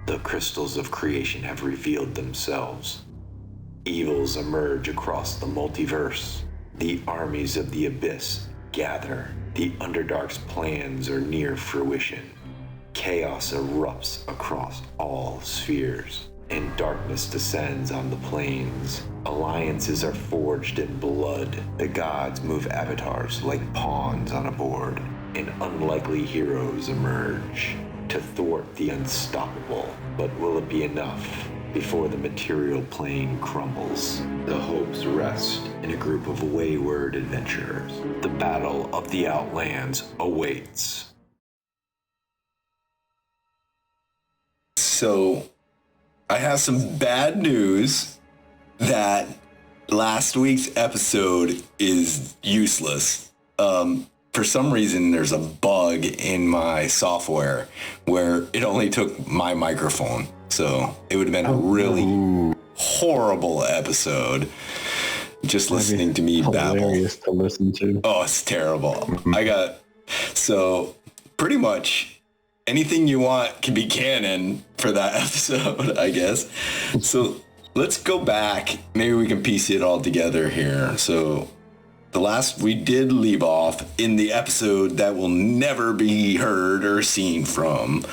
The crystals of creation have revealed themselves. Evils emerge across the multiverse. The armies of the abyss gather. The Underdark's plans are near fruition. Chaos erupts across all spheres, and darkness descends on the planes. Alliances are forged in blood. The gods move avatars like pawns on a board, and unlikely heroes emerge to thwart the unstoppable. But will it be enough before the material plane crumbles? The hopes rest in a group of wayward adventurers. The battle of the Outlands awaits. So, I have some bad news that last week's episode is useless. For some reason, there's a bug in my software where it only took my microphone. So it would have been a really horrible episode just listening to me babble. Hilarious to listen to. Oh, it's terrible. So pretty much anything you want can be canon for that episode, I guess. So let's go back. Maybe we can piece it all together here. So we did leave off in the episode that will never be heard or seen from.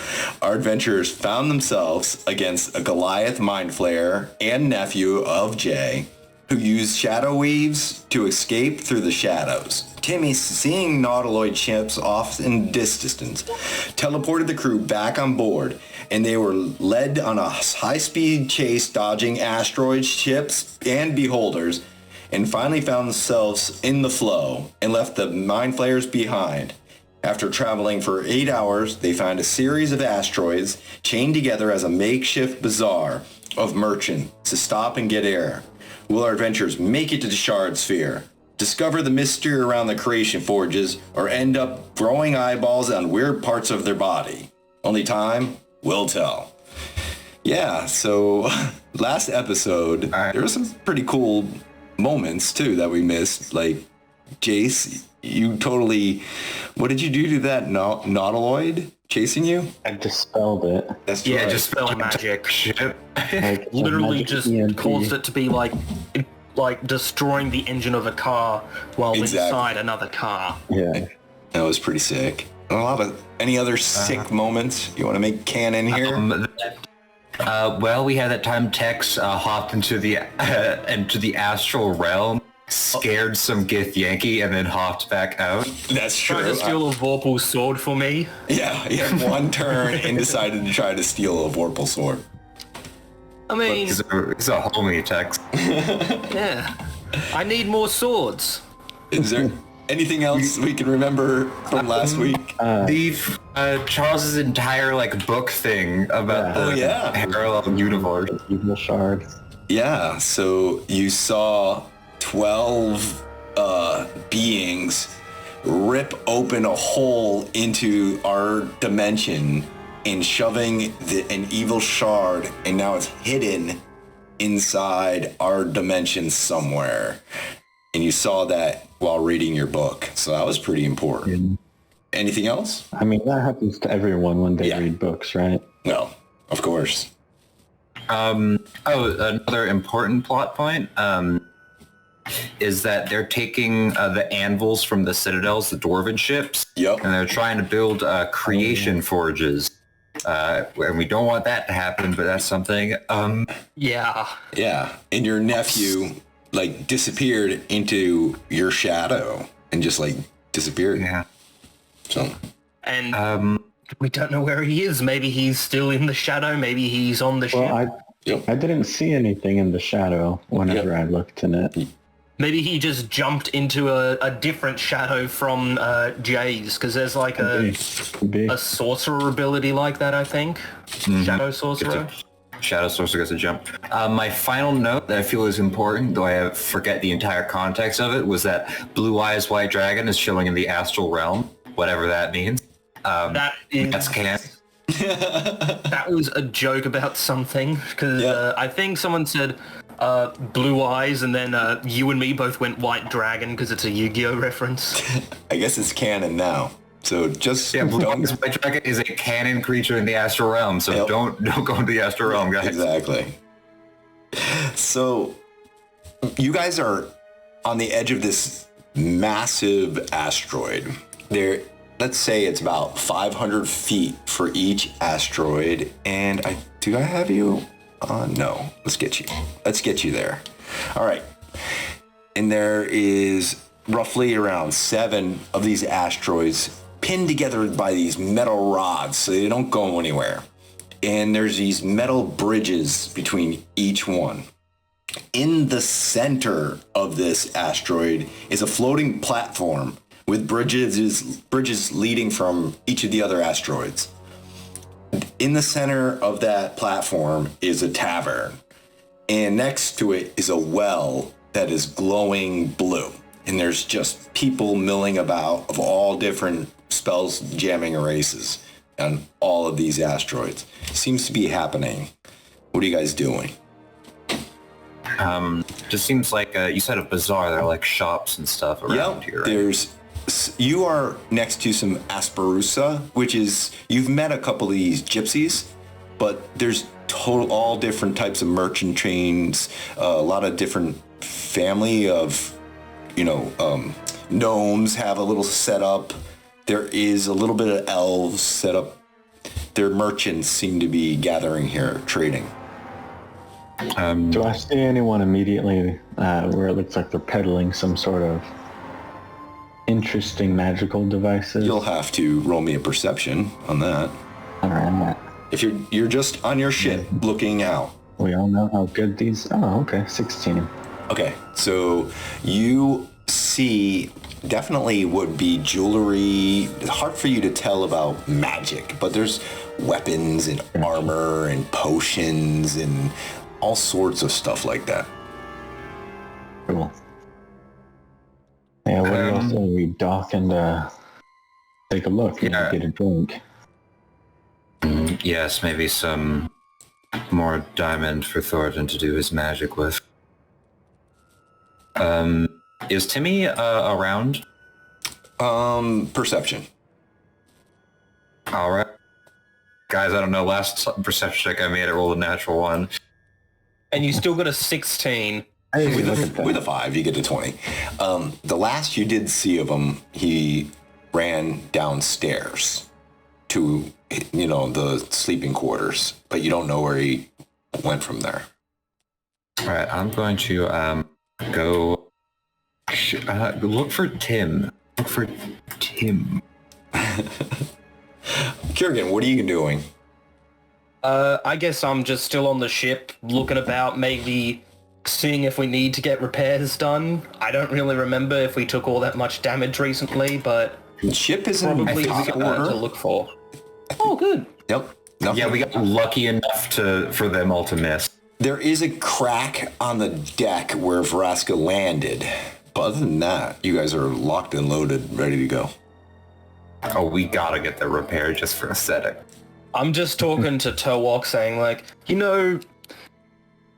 Our adventurers found themselves against a Goliath Mindflayer and nephew of Jay, who used shadow weaves to escape through the shadows. Timmy, seeing nautiloid ships off in distance, teleported the crew back on board, and they were led on a high-speed chase dodging asteroids, ships, and beholders, and finally found themselves in the flow and left the Mindflayers behind. After traveling for 8 hours, they found a series of asteroids chained together as a makeshift bazaar of merchants to stop and get air. Will our adventurers make it to the Shard Sphere, discover the mystery around the creation forges, or end up growing eyeballs on weird parts of their body? Only time will tell. Yeah, so last episode, there were some pretty cool moments too that we missed. Like, Jace, you totally, what did you do to that nautiloid chasing you? I dispelled it. That's Yeah, right. just spell magic. Like, Literally magic just EMP. caused it to be like destroying the engine of a car while inside another car. Yeah. That was pretty sick. Any other sick moments you want to make canon here? Well, we had that time Tex hopped into the astral realm, scared some Gith Yankee, and then hopped back out. That's true. Trying to steal a Vorpal's sword for me. Yeah, he had one turn and decided to try to steal a Vorpal sword. I mean, He's a homie, Tex. yeah. I need more swords. Is there anything else we can remember from last week? Charles's entire book thing about the parallel universe. Evil shards. Yeah, so you saw 12 beings rip open a hole into our dimension and shoving an evil shard, and now it's hidden inside our dimension somewhere. And you saw that while reading your book, so that was pretty important. Anything else? I mean, that happens to everyone when they read books, right? No, of course. Another important plot point is that they're taking the anvils from the citadels, the dwarven ships, and they're trying to build creation forges. And we don't want that to happen, but that's something. Yeah. Yeah, and your nephew disappeared into your shadow and just disappeared. Yeah. So. And we don't know where he is. Maybe he's still in the shadow. Maybe he's on the ship. Well, I didn't see anything in the shadow whenever I looked in it. Maybe he just jumped into a different shadow from Jay's, because there's a sorcerer ability like that, I think. Mm-hmm. Shadow sorcerer. Shadow sorcerer gets a jump. My final note that I feel is important, though I forget the entire context of it, was that Blue Eyes White Dragon is chilling in the astral realm, whatever that means. That's canon. That was a joke about something, because I think someone said Blue Eyes, and then you and me both went White Dragon because it's a Yu-Gi-Oh reference. I guess it's canon now. So just don't. White dragon is a canon creature in the astral realm, so don't go into the astral realm, guys. Exactly. So you guys are on the edge of this massive asteroid. Let's say it's about 500 feet for each asteroid, and do I have you? No. Let's get you there. All right. And there is roughly around 7 of these asteroids pinned together by these metal rods so they don't go anywhere. And there's these metal bridges between each one. In the center of this asteroid is a floating platform with bridges leading from each of the other asteroids. In the center of that platform is a tavern, and next to it is a well that is glowing blue. And there's just people milling about of all different spelljamming races on all of these asteroids. Seems to be happening. What are you guys doing? Just seems like you said a bazaar. There are like shops and stuff around here. Right? You are next to some Asperusa, which is, you've met a couple of these gypsies, but there's all different types of merchant chains, a lot of different family of, gnomes have a little setup. There is a little bit of elves set up. Their merchants seem to be gathering here, trading. Do I see anyone immediately where it looks like they're peddling some sort of interesting magical devices? You'll have to roll me a perception on that. All right. If you're just on your ship looking out. We all know how good these. Oh, okay, 16. Okay, so you see definitely would be jewelry. Hard for you to tell about magic, but there's weapons and armor and potions and all sorts of stuff like that. Cool. Yeah, what do you say? We dock and take a look and get a drink. Yes, maybe some more diamond for Thornton to do his magic with. Is Timmy around? Perception. All right. Guys, I don't know. Last perception check I made, I rolled a natural 1. And you still got a 16. With a 5, you get to 20. The last you did see of him, he ran downstairs to, the sleeping quarters, but you don't know where he went from there. All right, I'm going to go look for Tim. Look for Tim. Kurgan, what are you doing? I guess I'm just still on the ship, looking about, maybe seeing if we need to get repairs done. I don't really remember if we took all that much damage recently, but the ship is probably to look for. Oh, good. Yep. Nothing. Yeah, we got lucky enough for them all to miss. There is a crack on the deck where Vraska landed, but other than that, you guys are locked and loaded, ready to go. Oh, we gotta get the repair just for aesthetic. I'm just talking to Towok saying,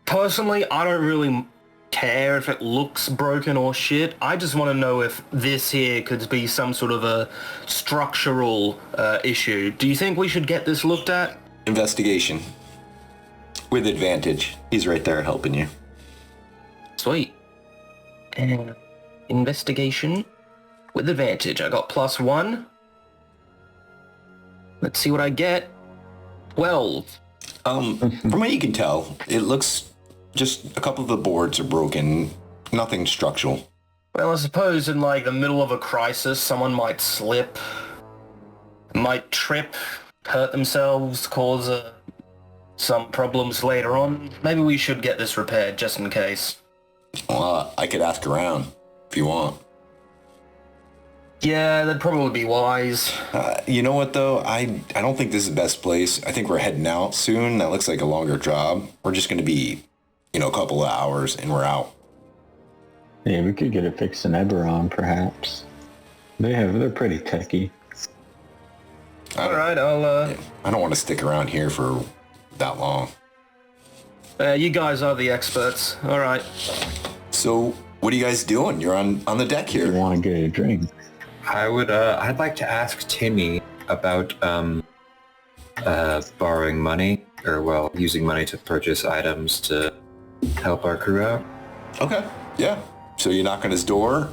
personally, I don't really care if it looks broken or shit. I just want to know if this here could be some sort of a structural issue. Do you think we should get this looked at? Investigation. With advantage. He's right there helping you. Sweet. Investigation with advantage. I got +1. Let's see what I get. 12. From what you can tell, it looks just a couple of the boards are broken. Nothing structural. Well, I suppose in the middle of a crisis, someone might slip, might trip, hurt themselves, cause some problems later on. Maybe we should get this repaired just in case. Well, I could ask around if you want. Yeah, that'd probably be wise. You know what, though? I don't think this is the best place. I think we're heading out soon. That looks like a longer job. We're just going to be, a couple of hours, and we're out. Yeah, we could get it fixed in Eberron, perhaps. They're pretty techy. All right, I'll... I don't want to stick around here for that long. You guys are the experts. All right. So, what are you guys doing? You're on the deck here. You want to get a drink? I'd like to ask Timmy about borrowing money, or well, using money to purchase items to help our crew out. Okay, yeah. So you knock on his door.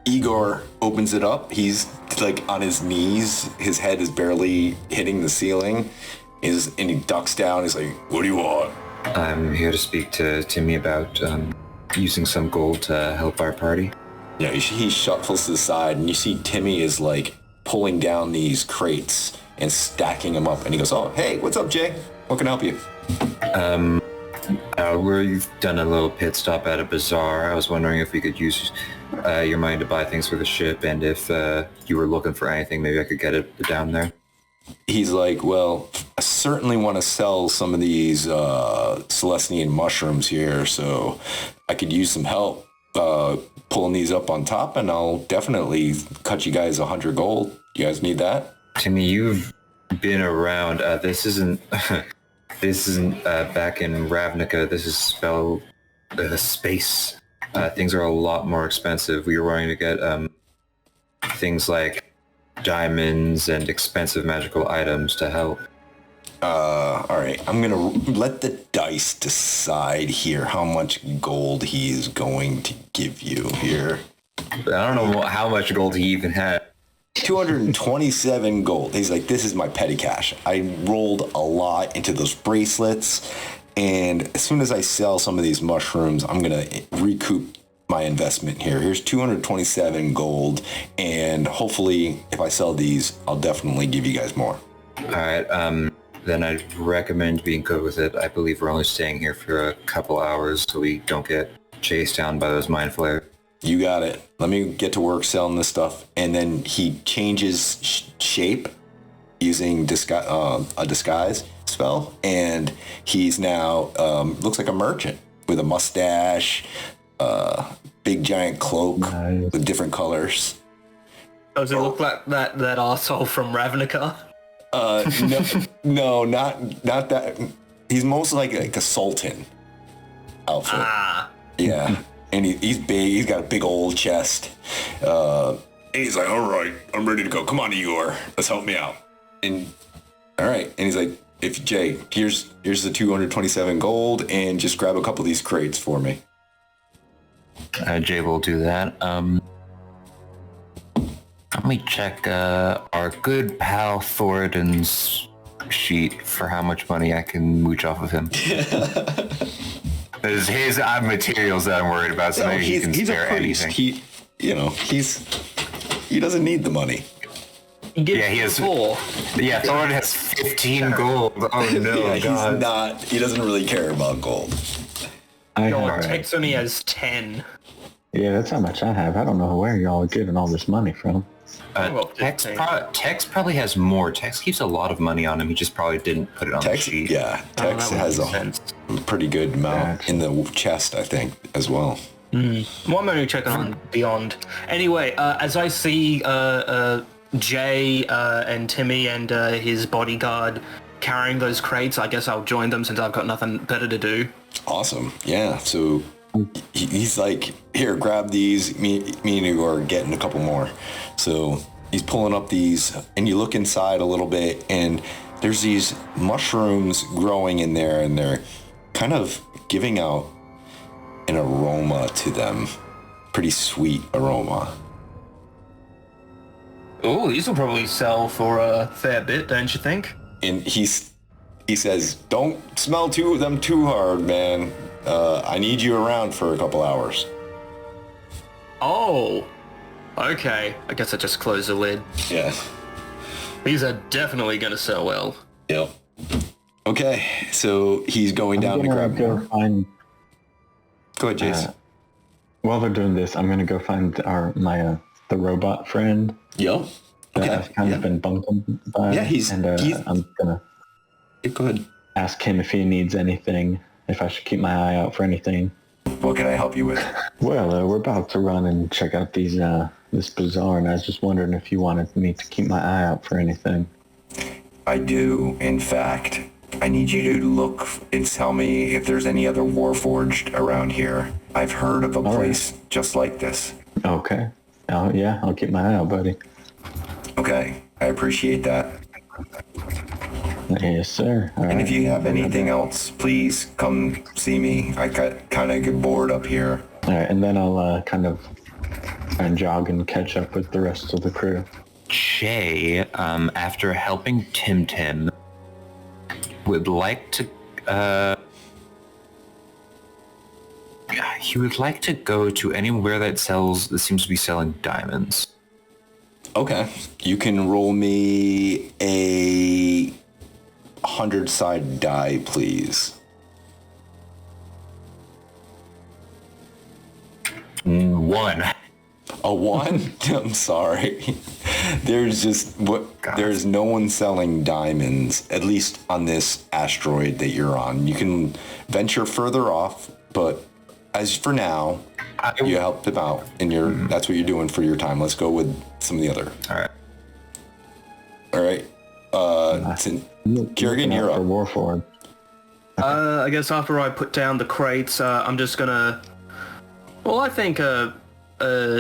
Igor opens it up. He's like on his knees. His head is barely hitting the ceiling. And he ducks down. He's like, "What do you want?" I'm here to speak to Timmy about using some gold to help our party. Yeah, he shuffles to the side, and you see Timmy is like pulling down these crates and stacking them up. And he goes, "Oh, hey, what's up, Jay? What can I help you?" We've done a little pit stop at a bazaar. I was wondering if we could use your money to buy things for the ship, and if you were looking for anything, maybe I could get it down there. He's like, "Well, I certainly want to sell some of these Celestian mushrooms here, so I could use some help pulling these up on top, and I'll definitely cut you guys 100 gold. You guys need that?" Timmy, you've been around. This isn't back in Ravnica. This is space. Things are a lot more expensive. We were wanting to get things like diamonds and expensive magical items to help. All right, I'm gonna let the dice decide here how much gold he is going to give you here. I don't know how much gold he even had. 227 gold. He's like, "This is my petty cash. I rolled a lot into those bracelets, and as soon as I sell some of these mushrooms, I'm gonna recoup my investment here. Here's 227 gold, and hopefully if I sell these, I'll definitely give you guys more." All right, then I'd recommend being good with it. I believe we're only staying here for a couple hours so we don't get chased down by those Mindflayers. You got it. Let me get to work selling this stuff. And then he changes shape using a disguise spell, and he's now looks like a merchant with a mustache, big giant cloak with different colors. Does it look like that arsehole from Ravnica? No, not that. He's mostly like a sultan outfit. Yeah. And he's big. He's got a big old chest. And he's like, "All right, I'm ready to go. Come on, Igor. Let's help me out." And all right. And he's like, "If Jay, here's the 227 gold, and just grab a couple of these crates for me." Jay will do that. Let me check our good pal Thoradin's sheet for how much money I can mooch off of him. It's his materials that I'm worried about, so maybe he can spare anything. He doesn't need the money. He has 4. Yeah, Thoradin has 15 gold. Oh no, God. He doesn't really care about gold. Tex only has 10. Yeah, that's how much I have. I don't know where y'all are getting all this money from. Tex probably has more. Tex keeps a lot of money on him. He just probably didn't put it on the sheet. Yeah, Tex has a pretty good amount in the chest, I think, as well. Well, I'm only checking on Beyond. Anyway, as I see Jay and Timmy and his bodyguard carrying those crates, I guess I'll join them since I've got nothing better to do. Awesome. Yeah, so he's like, "Here, grab these. Me and Igor are getting a couple more." So he's pulling up these, and you look inside a little bit, and there's these mushrooms growing in there, and they're kind of giving out an aroma to them. Pretty sweet aroma. Oh, these will probably sell for a fair bit, don't you think? And he says, "Don't smell them too hard, man. I need you around for a couple hours." Oh, okay. I guess I just closed the lid. Yeah. These are definitely going to sell well. Yep. Okay, so he's going down to grab more. Go ahead, Jason. While they're doing this, I'm gonna go find the robot friend. Yep. Okay. I've kind of been bunkum by. Yeah, I'm gonna go ahead. Ask him if he needs anything. If I should keep my eye out for anything. What can I help you with? Well, we're about to run and check out these this bazaar, and I was just wondering if you wanted me to keep my eye out for anything. I do, in fact. I need you to look and tell me if there's any other Warforged around here. I've heard of a place just like this. Okay. Oh, yeah, I'll keep my eye out, buddy. Okay, I appreciate that. Yes, sir. All And right. if you have anything else, please come see me. I kind of get bored up here. All right, and then I'll kind of try and jog and catch up with the rest of the crew. Shay, after helping Tim, would like to, he would like to go to anywhere that seems to be selling diamonds. Okay, you can roll me a 100-sided die, please. 1. A 1? I'm sorry. There's no one selling diamonds, at least on this asteroid that you're on. You can venture further off, but as for now, you helped him out, and that's what you're doing for your time. Let's go with some of the other. All right. Kerrigan, you're up. Warforged. I guess after I put down the crates, I'm just gonna... Well, I think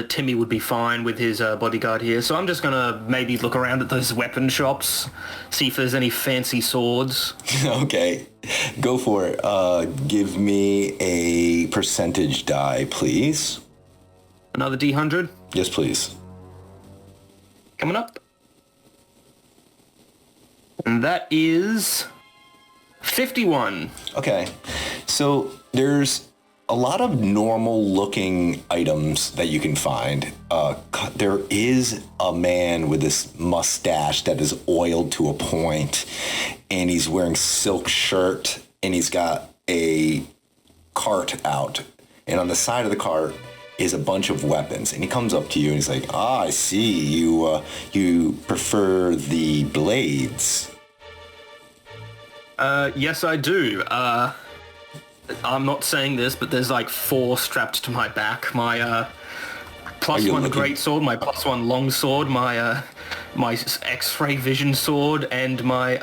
Timmy would be fine with his bodyguard here, so I'm just gonna maybe look around at those weapon shops, see if there's any fancy swords. Okay, go for it. Give me a percentage die, please. Another D100? Yes, please. Coming up. And that is 51. Okay, so there's a lot of normal looking items that you can find. There is a man with this mustache that is oiled to a point, and he's wearing silk shirt, and he's got a cart out, and on the side of the cart is a bunch of weapons, and he comes up to you and he's like, I see you prefer the blades. Yes, I do. I'm not saying this, but there's like 4 strapped to my back. My +1 greatsword, my +1 longsword, my X-ray vision sword, and my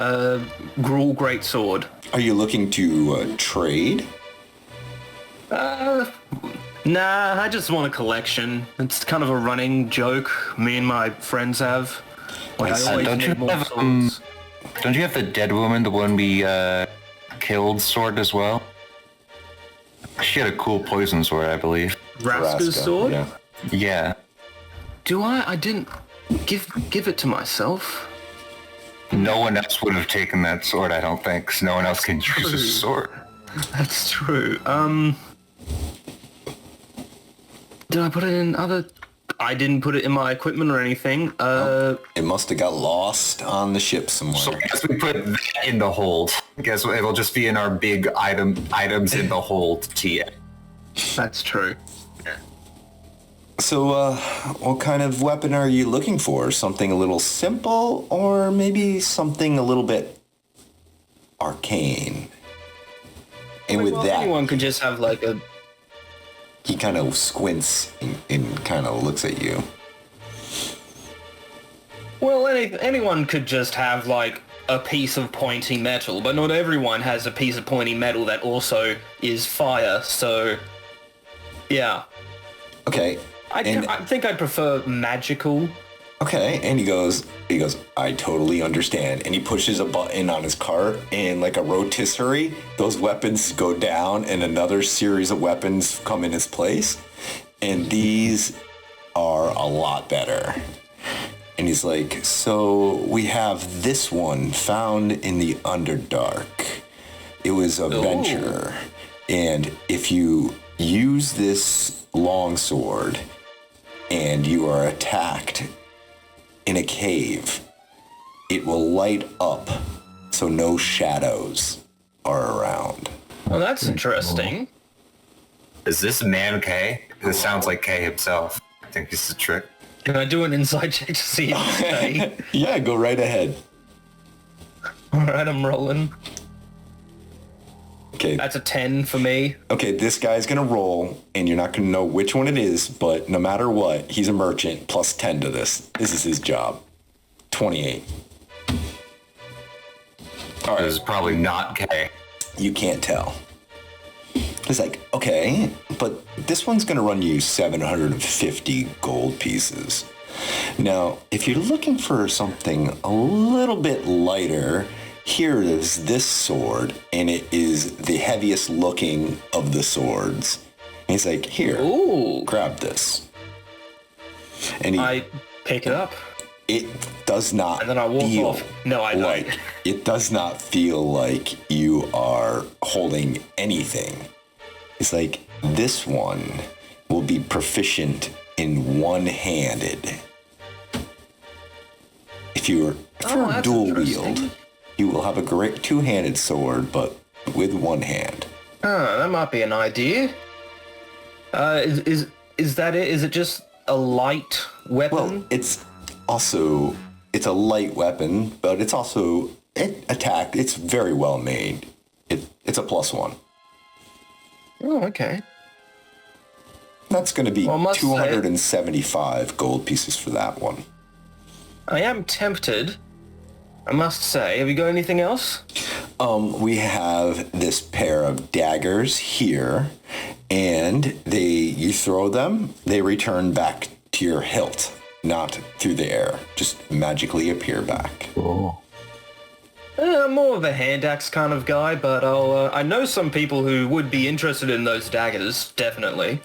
Gruul greatsword. Are you looking to trade? Nah, I just want a collection. It's kind of a running joke me and my friends have. Like, I always need more swords. Don't you have the dead woman, the one we killed sword as well? She had a cool poison sword, I believe. Raska's sword? Yeah. Yeah. Do I? I didn't give it to myself. No one else would have taken that sword, I don't think, 'cause no one else can use a sword. That's true. Did I put it in other... I didn't put it in my equipment or anything. It must have got lost on the ship somewhere. So I guess we put that in the hold. I guess it'll just be in our big items in the hold TA. That's true. So, what kind of weapon are you looking for? Something a little simple, or maybe something a little bit arcane? And with that, anyone could just have like a... he kind of squints and kind of looks at you. Well, anyone could just have like a piece of pointy metal, but not everyone has a piece of pointy metal that also is fire, so... Yeah. Okay. I think I'd prefer magical. Okay, and he goes, I totally understand. And he pushes a button on his cart, and like a rotisserie, those weapons go down, and another series of weapons come in its place. And these are a lot better. And he's like, so we have this one found in the Underdark. It was a venture. And if you use this longsword and you are attacked in a cave, it will light up so no shadows are around. Well, that's interesting. Is this man K? This sounds like K himself. I think this is a trick. Can I do an inside check to see if it's okay? Yeah, go right ahead. Alright, I'm rolling. Okay. That's a 10 for me. Okay, this guy's gonna roll, and you're not gonna know which one it is, but no matter what, he's a merchant, plus 10 to this. This is his job. 28. All right. This is probably not K. You can't tell. He's like, okay, but this one's going to run you 750 gold pieces. Now, if you're looking for something a little bit lighter, here is this sword, and it is the heaviest looking of the swords. And he's like, here, Ooh. grab this. And I pick it up. it does not And then I walk feel off. No, I don't. like, it does not feel like you are holding anything. It's like, this one will be proficient in one-handed. If you're that's dual interesting. wield, you will have a great two-handed sword, but with one hand. That might be an idea. Is that it? Is it just a light weapon? Well, it's a light weapon, but it's also attack. It's very well made. It's a +1. Oh, okay. That's going to be Well, I must say- 275 gold pieces for that one. I am tempted, I must say. Have you got anything else? We have this pair of daggers here, and you throw them, they return back to your hilt, not through the air, just magically appear back. Cool. I'm more of a hand axe kind of guy, but I know some people who would be interested in those daggers, definitely.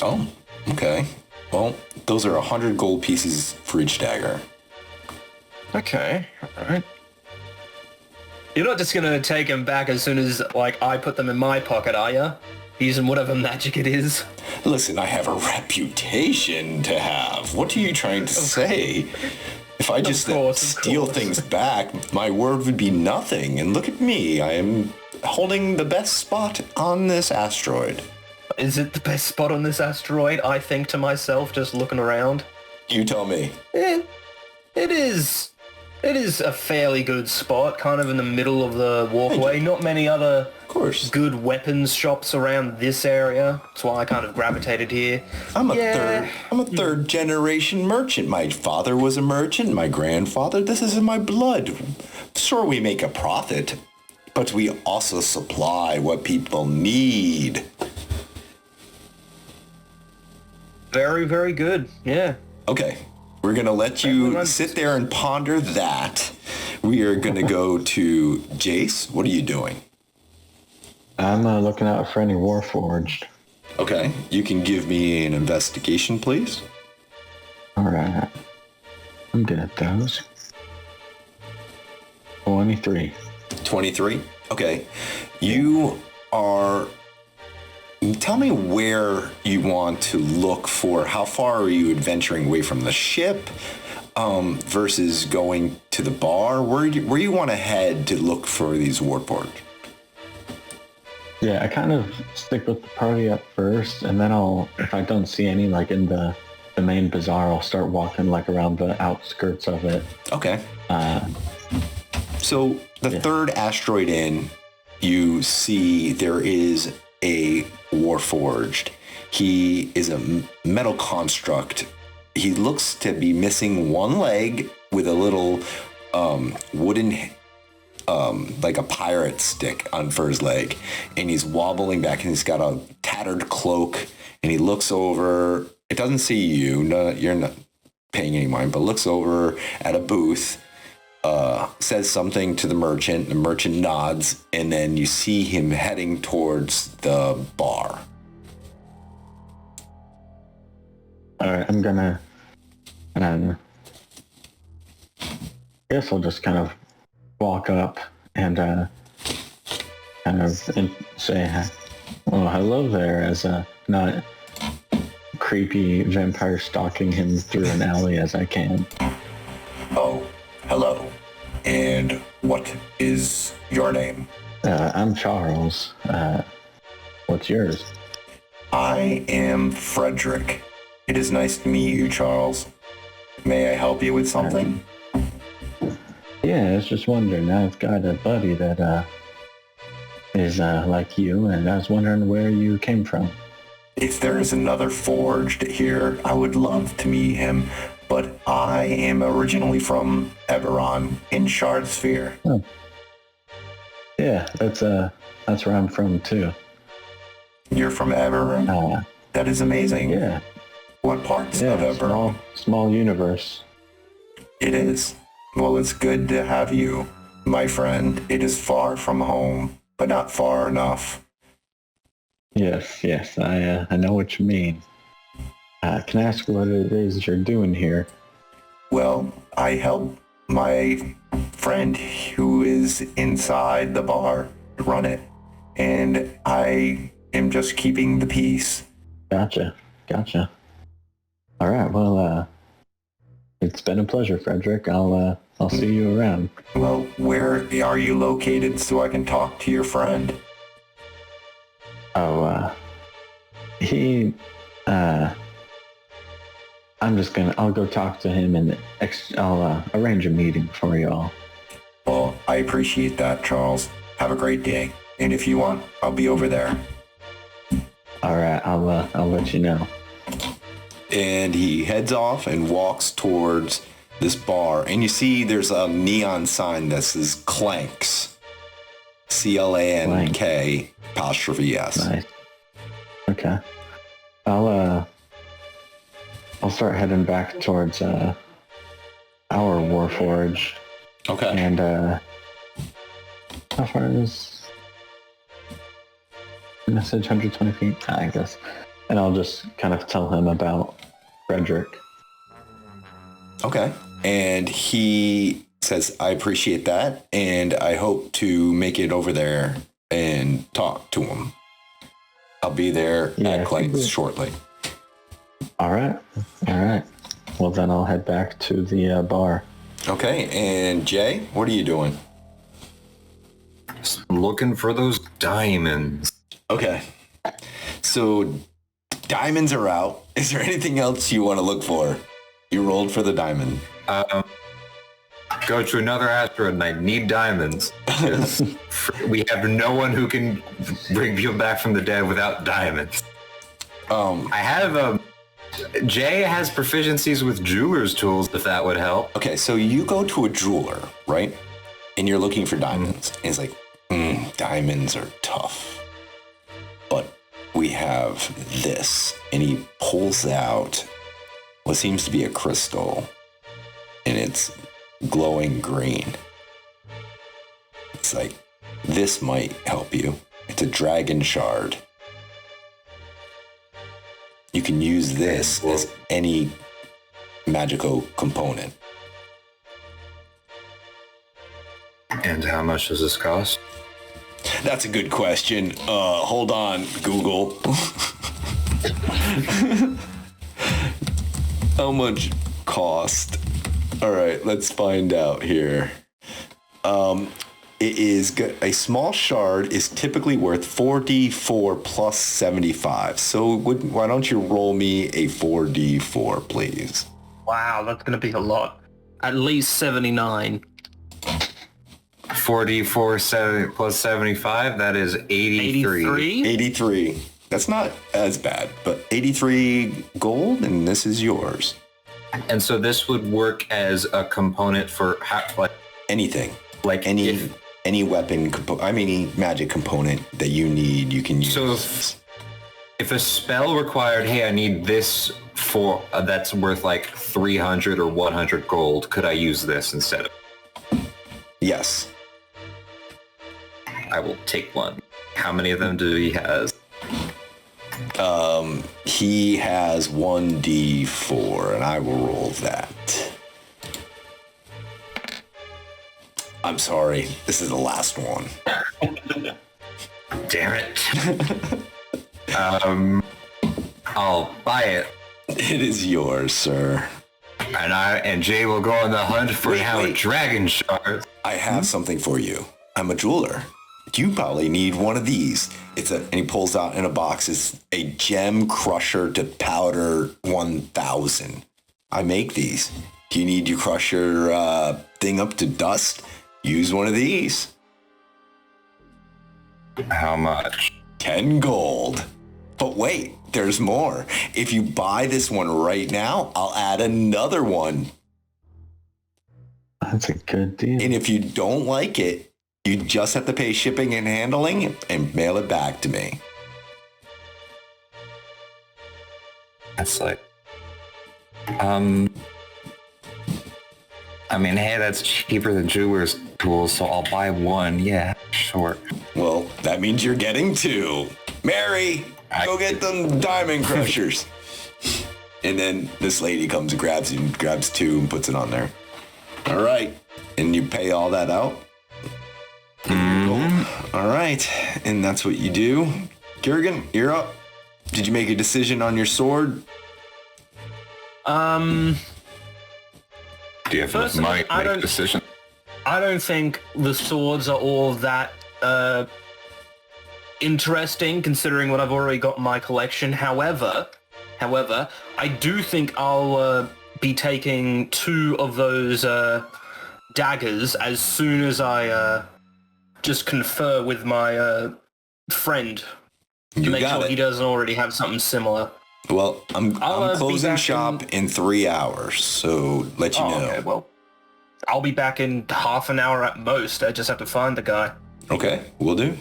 Oh, okay. Well, those are 100 gold pieces for each dagger. Okay, alright. You're not just gonna take them back as soon as, I put them in my pocket, are ya? Using whatever magic it is? Listen, I have a reputation to have. What are you trying to say? If I just steal things back, my word would be nothing. And look at me, I am holding the best spot on this asteroid. Is it the best spot on this asteroid? I think to myself, just looking around. You tell me. It is a fairly good spot, kind of in the middle of the walkway. Not many other good weapons shops around this area. That's why I kind of gravitated here. I'm a third generation merchant. My father was a merchant, my grandfather. This is in my blood. Sure, we make a profit, but we also supply what people need. Very, very good. Yeah. Okay. We're going to let you sit there and ponder that. We are going to go to Jace. What are you doing? I'm looking out for any Warforged. Okay. You can give me an investigation, please. All right. I'm good at those. 23. 23? Okay. You are... Tell me where you want to look for. How far are you adventuring away from the ship versus going to the bar? Where you want to head to look for these warport? Yeah, I kind of stick with the party at first, and then if I don't see any in the main bazaar, I'll start walking around the outskirts of it. Okay. So the third asteroid in, you see there is a Warforged. He is a metal construct. He looks to be missing one leg with a little wooden, like a pirate stick for his leg. And he's wobbling back, and he's got a tattered cloak, and he looks over. It doesn't see you. No, you're not paying any mind, but looks over at a booth, says something to the merchant. The merchant nods, and then you see him heading towards the bar. All right, I'm gonna, and I guess I'll just kind of walk up and say, "Oh, hello there," as a not creepy vampire stalking him through an alley as I can. Oh, hello. And what is your name? I'm Charles. What's yours? I am Frederick. It is nice to meet you, Charles. May I help you with something? Yeah, I was just wondering. I've got a buddy that is like you, and I was wondering where you came from. If there is another forged here, I would love to meet him. But I am originally from Eberron in Shard Sphere. Oh. Yeah, that's where I'm from too. You're from Ever. That is amazing. Yeah. What parts of Ever? Small universe. It is. Well, it's good to have you, my friend. It is far from home, but not far enough. Yes, I know what you mean. Can I ask what it is you're doing here? Well, I help my friend who is inside the bar run it, and I am just keeping the peace. Gotcha. All right, well, it's been a pleasure, Frederick. I'll see you around. Well, where are you located so I can talk to your friend? Oh, I'll go talk to him and I'll arrange a meeting for you all. Well, I appreciate that, Charles. Have a great day. And if you want, I'll be over there. All right, I'll let you know. And he heads off and walks towards this bar. And you see there's a neon sign that says Clanks. C-L-A-N-K apostrophe S. Nice. Okay. I'll start heading back towards our Warforge. Okay. And how far is message? 120 feet, I guess. And I'll just kind of tell him about Frederick. Okay. And he says, I appreciate that, and I hope to make it over there and talk to him. I'll be there at Clayton's shortly. All right. Well, then I'll head back to the bar. Okay. And Jay, what are you doing? Just looking for those diamonds. Okay. So diamonds are out. Is there anything else you want to look for? You rolled for the diamond. Go to another asteroid and I need diamonds. We have no one who can bring people back from the dead without diamonds. I have Jay has proficiencies with jeweler's tools, if that would help. Okay, so you go to a jeweler, right? And you're looking for diamonds. And he's like, diamonds are tough. But we have this. And he pulls out what seems to be a crystal. And it's glowing green. It's like, this might help you. It's a dragon shard. You can use this as any magical component. And how much does this cost? That's a good question. Hold on, Google. How much cost? All right, let's find out here. It is good. A small shard is typically worth 4d4 plus 75. So why don't you roll me a 4d4, please? Wow, that's going to be a lot. At least 79. 4d4 plus 75, that is 83. 83. That's not as bad, but 83 gold, and this is yours. And so this would work as a component for Anything. Like any weapon, any magic component that you need, you can use. So if a spell required, hey, I need this for that's worth like 300 or 100 gold, could I use this instead of? Yes. I will take one. How many of them do he has? He has 1d4, and I will roll that. I'm sorry, this is the last one. Damn it. I'll buy it. It is yours, sir. And Jay will go on the hunt for dragon shards. I have something for you. I'm a jeweler. You probably need one of these. And he pulls out in a box, it's a gem crusher to powder 1000. I make these. Do you need to crush your thing up to dust? Use one of these. How much? 10 gold. But wait, there's more. If you buy this one right now, I'll add another one. That's a good deal. And if you don't like it, you just have to pay shipping and handling and mail it back to me. That's like, I mean, hey, that's cheaper than jeweler's tools, so I'll buy one. Yeah, sure. Well, that means you're getting 2. Mary, go get them diamond crushers. And then this lady comes and grabs 2 and puts it on there. All right. And you pay all that out? Mm-hmm. All right. And that's what you do. Kerrigan, you're up. Did you make a decision on your sword? Do you have enough money to make a decision? I don't think the swords are all that interesting, considering what I've already got in my collection. However, I do think I'll be taking 2 of those daggers as soon as I just confer with my friend to make sure he doesn't already have something similar. Well, I'm closing shop in 3 hours, so let you know. Okay, well, I'll be back in half an hour at most. I just have to find the guy. Okay, will do.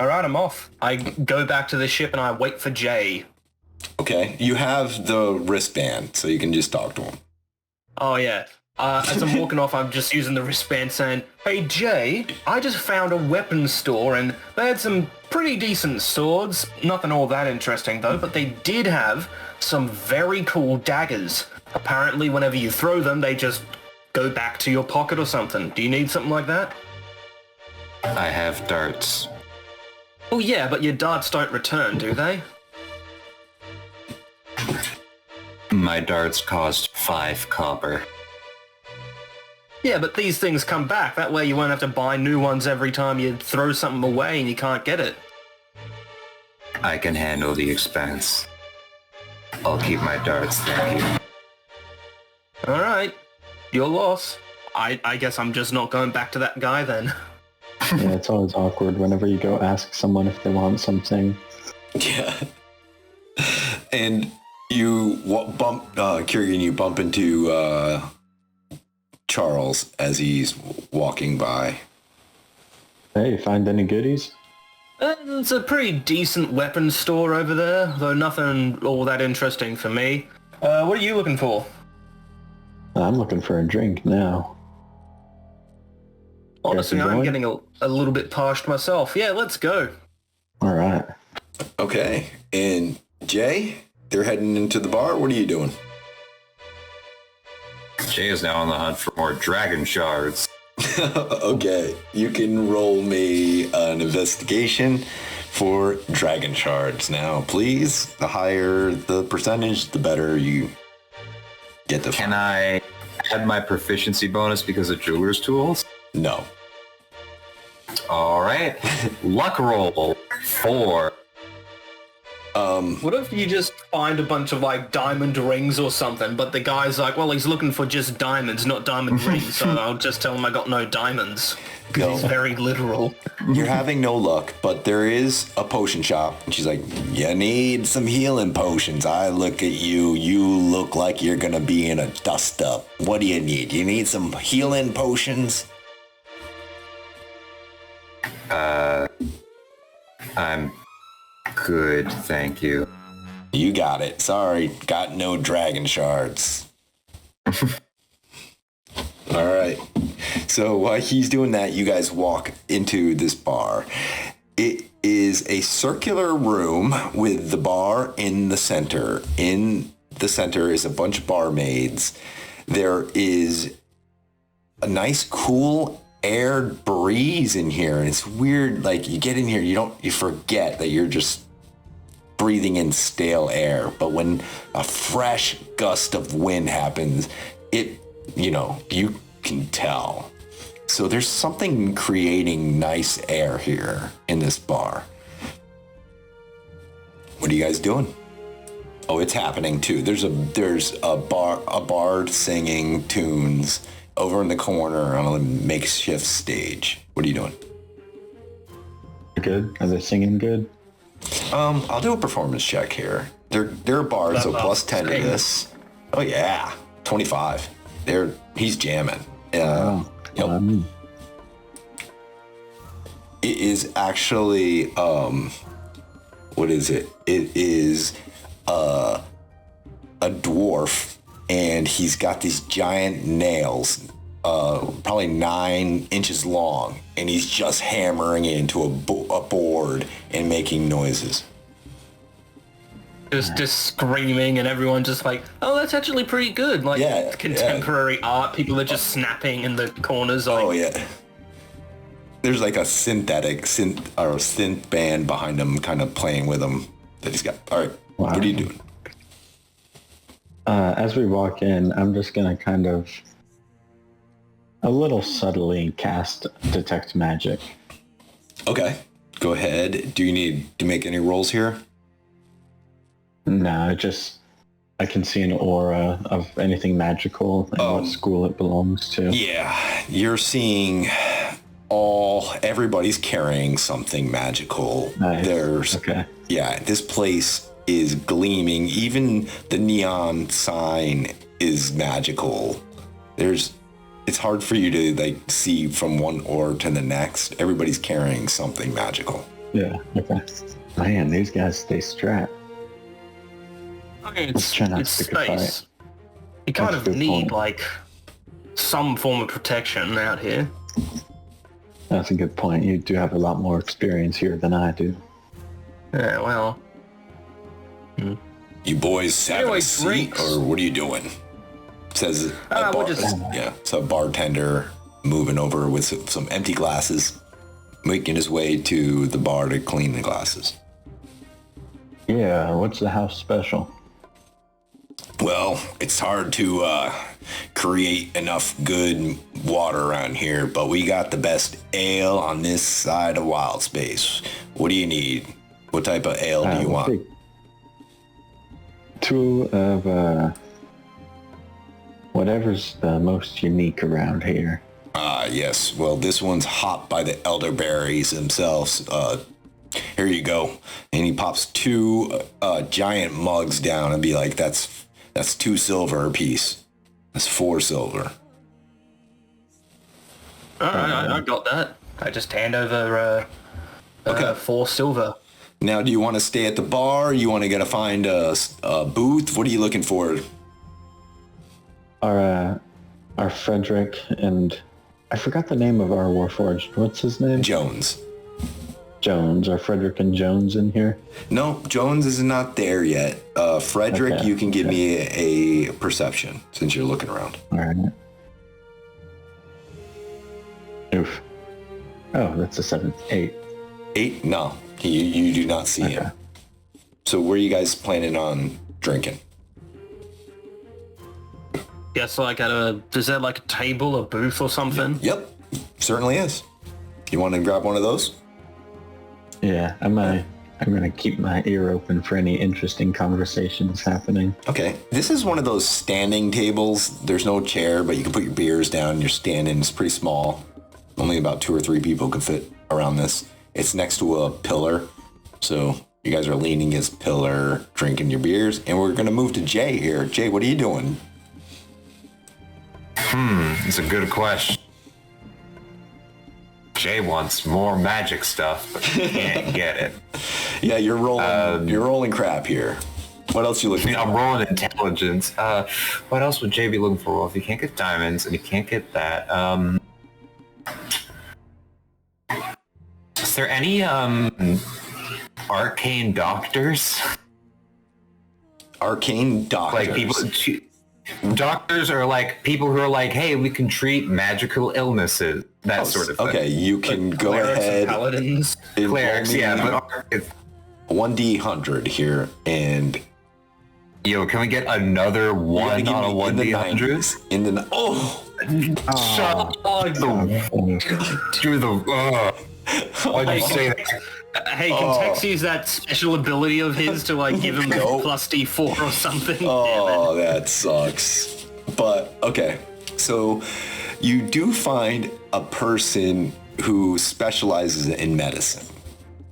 All right, I'm off. I go back to the ship and I wait for Jay. Okay, you have the wristband, so you can just talk to him. Oh, yeah. As I'm walking off, I'm just using the wristband saying, "Hey, Jay, I just found a weapons store and they had some pretty decent swords. Nothing all that interesting, though, but they did have some very cool daggers. Apparently, whenever you throw them, they just go back to your pocket or something. Do you need something like that?" I have darts. Oh, yeah, but your darts don't return, do they? My darts cost 5 copper. Yeah, but these things come back. That way you won't have to buy new ones every time you throw something away and you can't get it. I can handle the expense. I'll keep my darts, thank you. All right. Your loss. I guess I'm just not going back to that guy then. Yeah, it's always awkward whenever you go ask someone if they want something. Yeah. And you Kerrigan, you bump into Charles as he's walking by. Hey, find any goodies? It's a pretty decent weapons store over there, though nothing all that interesting for me. What are you looking for? I'm looking for a drink now. Honestly, I'm getting a little bit parched myself. Yeah, let's go. All right. Okay. And Jay, they're heading into the bar. What are you doing? Jay is now on the hunt for more dragon shards. Okay. You can roll me an investigation for dragon shards. Now, please, the higher the percentage, the better you get the... Can I add my proficiency bonus because of jeweler's tools? No. All right. Luck roll 4. What if you just find a bunch of like diamond rings or something, but the guy's like, well, he's looking for just diamonds, not diamond rings, so I'll just tell him I got no diamonds. Because he's very literal. You're having no luck, but there is a potion shop. And she's like, you need some healing potions. I look at you. You look like you're going to be in a dust up. What do you need? You need some healing potions? I'm good, thank you. You got it. Sorry, got no dragon shards. All right. So while he's doing that, you guys walk into this bar. It is a circular room with the bar in the center. In the center is a bunch of barmaids. There is a nice, cool air breeze in here, and it's weird. Like, you get in here, you forget that you're just breathing in stale air. But when a fresh gust of wind happens, you can tell. So there's something creating nice air here in this bar. What are you guys doing? Oh, it's happening too. There's a bard singing tunes over in the corner on a makeshift stage. What are you doing? Good? Are they singing good? I'll do a performance check here. They're a bard, so plus 10 to this. Oh yeah, 25. He's jamming. Yep. It is actually what is it? It is a dwarf, and he's got these giant nails, probably 9 inches long, and he's just hammering into a board and making noises. Just screaming, and everyone just like, oh, that's actually pretty good. Like, Yeah, contemporary art, people are just snapping in the corners. Like, Oh yeah. There's like a synth band behind him, kind of playing with him that he's got. All right, Wow. What are you doing? As we walk in, I'm just gonna kind of a little subtly cast Detect Magic. Okay, go ahead. Do you need to make any rolls here? No, I can see an aura of anything magical and what school it belongs to. Yeah, you're seeing everybody's carrying something magical. Nice. Okay. Yeah, this place is gleaming. Even the neon sign is magical. It's hard for you to like see from one orb to the next. Everybody's carrying something magical. Yeah. Okay. Man, these guys stay strapped. I mean, it's Try not to pick a space. fight. You kind That's of a good need point. like some form of protection out here. That's a good point. You do have a lot more experience here than I do. Yeah, well, You boys having Anyway, a seat, drinks. or what are you doing? Says we're just- it's a bartender moving over with some empty glasses, making his way to the bar to clean the glasses. Yeah. What's the house special? Well, it's hard to create enough good water around here, but we got the best ale on this side of Wildspace. What do you need? What type of ale do you we'll want? take 2 of whatever's the most unique around here. Yes. Well, this one's hopped by the elderberries themselves. Here you go. And he pops 2 giant mugs down and be like, that's 2 silver a piece. That's 4 silver. all right, I got that. I just hand over 4 silver. Now, do you want to stay at the bar? You want to find a booth? What are you looking for? Our Frederick and I forgot the name of our Warforged. What's his name? Jones. Jones. Are Frederick and Jones in here? No, Jones is not there yet. Frederick, Okay, you can give me a perception since you're looking around. All right. Oof. Oh, that's a 7. 8. 8? No, you do not see him. So where are you guys planning on drinking? Yes, like is there like a table, a booth or something? Yep, certainly is. You want to grab one of those? Yeah, I'm gonna keep my ear open for any interesting conversations happening. Okay. This is one of those standing tables. There's no chair, but you can put your beers down. You're standing. It's pretty small. Only about 2 or 3 people could fit around this. It's next to a pillar. So you guys are leaning against pillar, drinking your beers. And we're going to move to Jay here. Jay, what are you doing? It's a good question. Jay wants more magic stuff, but he can't get it. Yeah, you're rolling crap here. What else you looking I'm for? rolling intelligence. What else would Jay be looking for? Well, if he can't get diamonds and he can't get that, is there any arcane doctors? Arcane Doctors. Like people, doctors are like people who are like, hey, we can treat magical illnesses, that sort of thing. Okay, you can go Clerics and ahead. paladins. and Clerics, roll me yeah, but 1d100 here, and yo, can we get another you gotta one give on a me 1d100? In the oh, Shut up! Do the. Why'd you say that? Hey, can Tex use that special ability of his to like give him Nope. plus D4 or something? oh, that sucks. But okay, so you do find a person who specializes in medicine.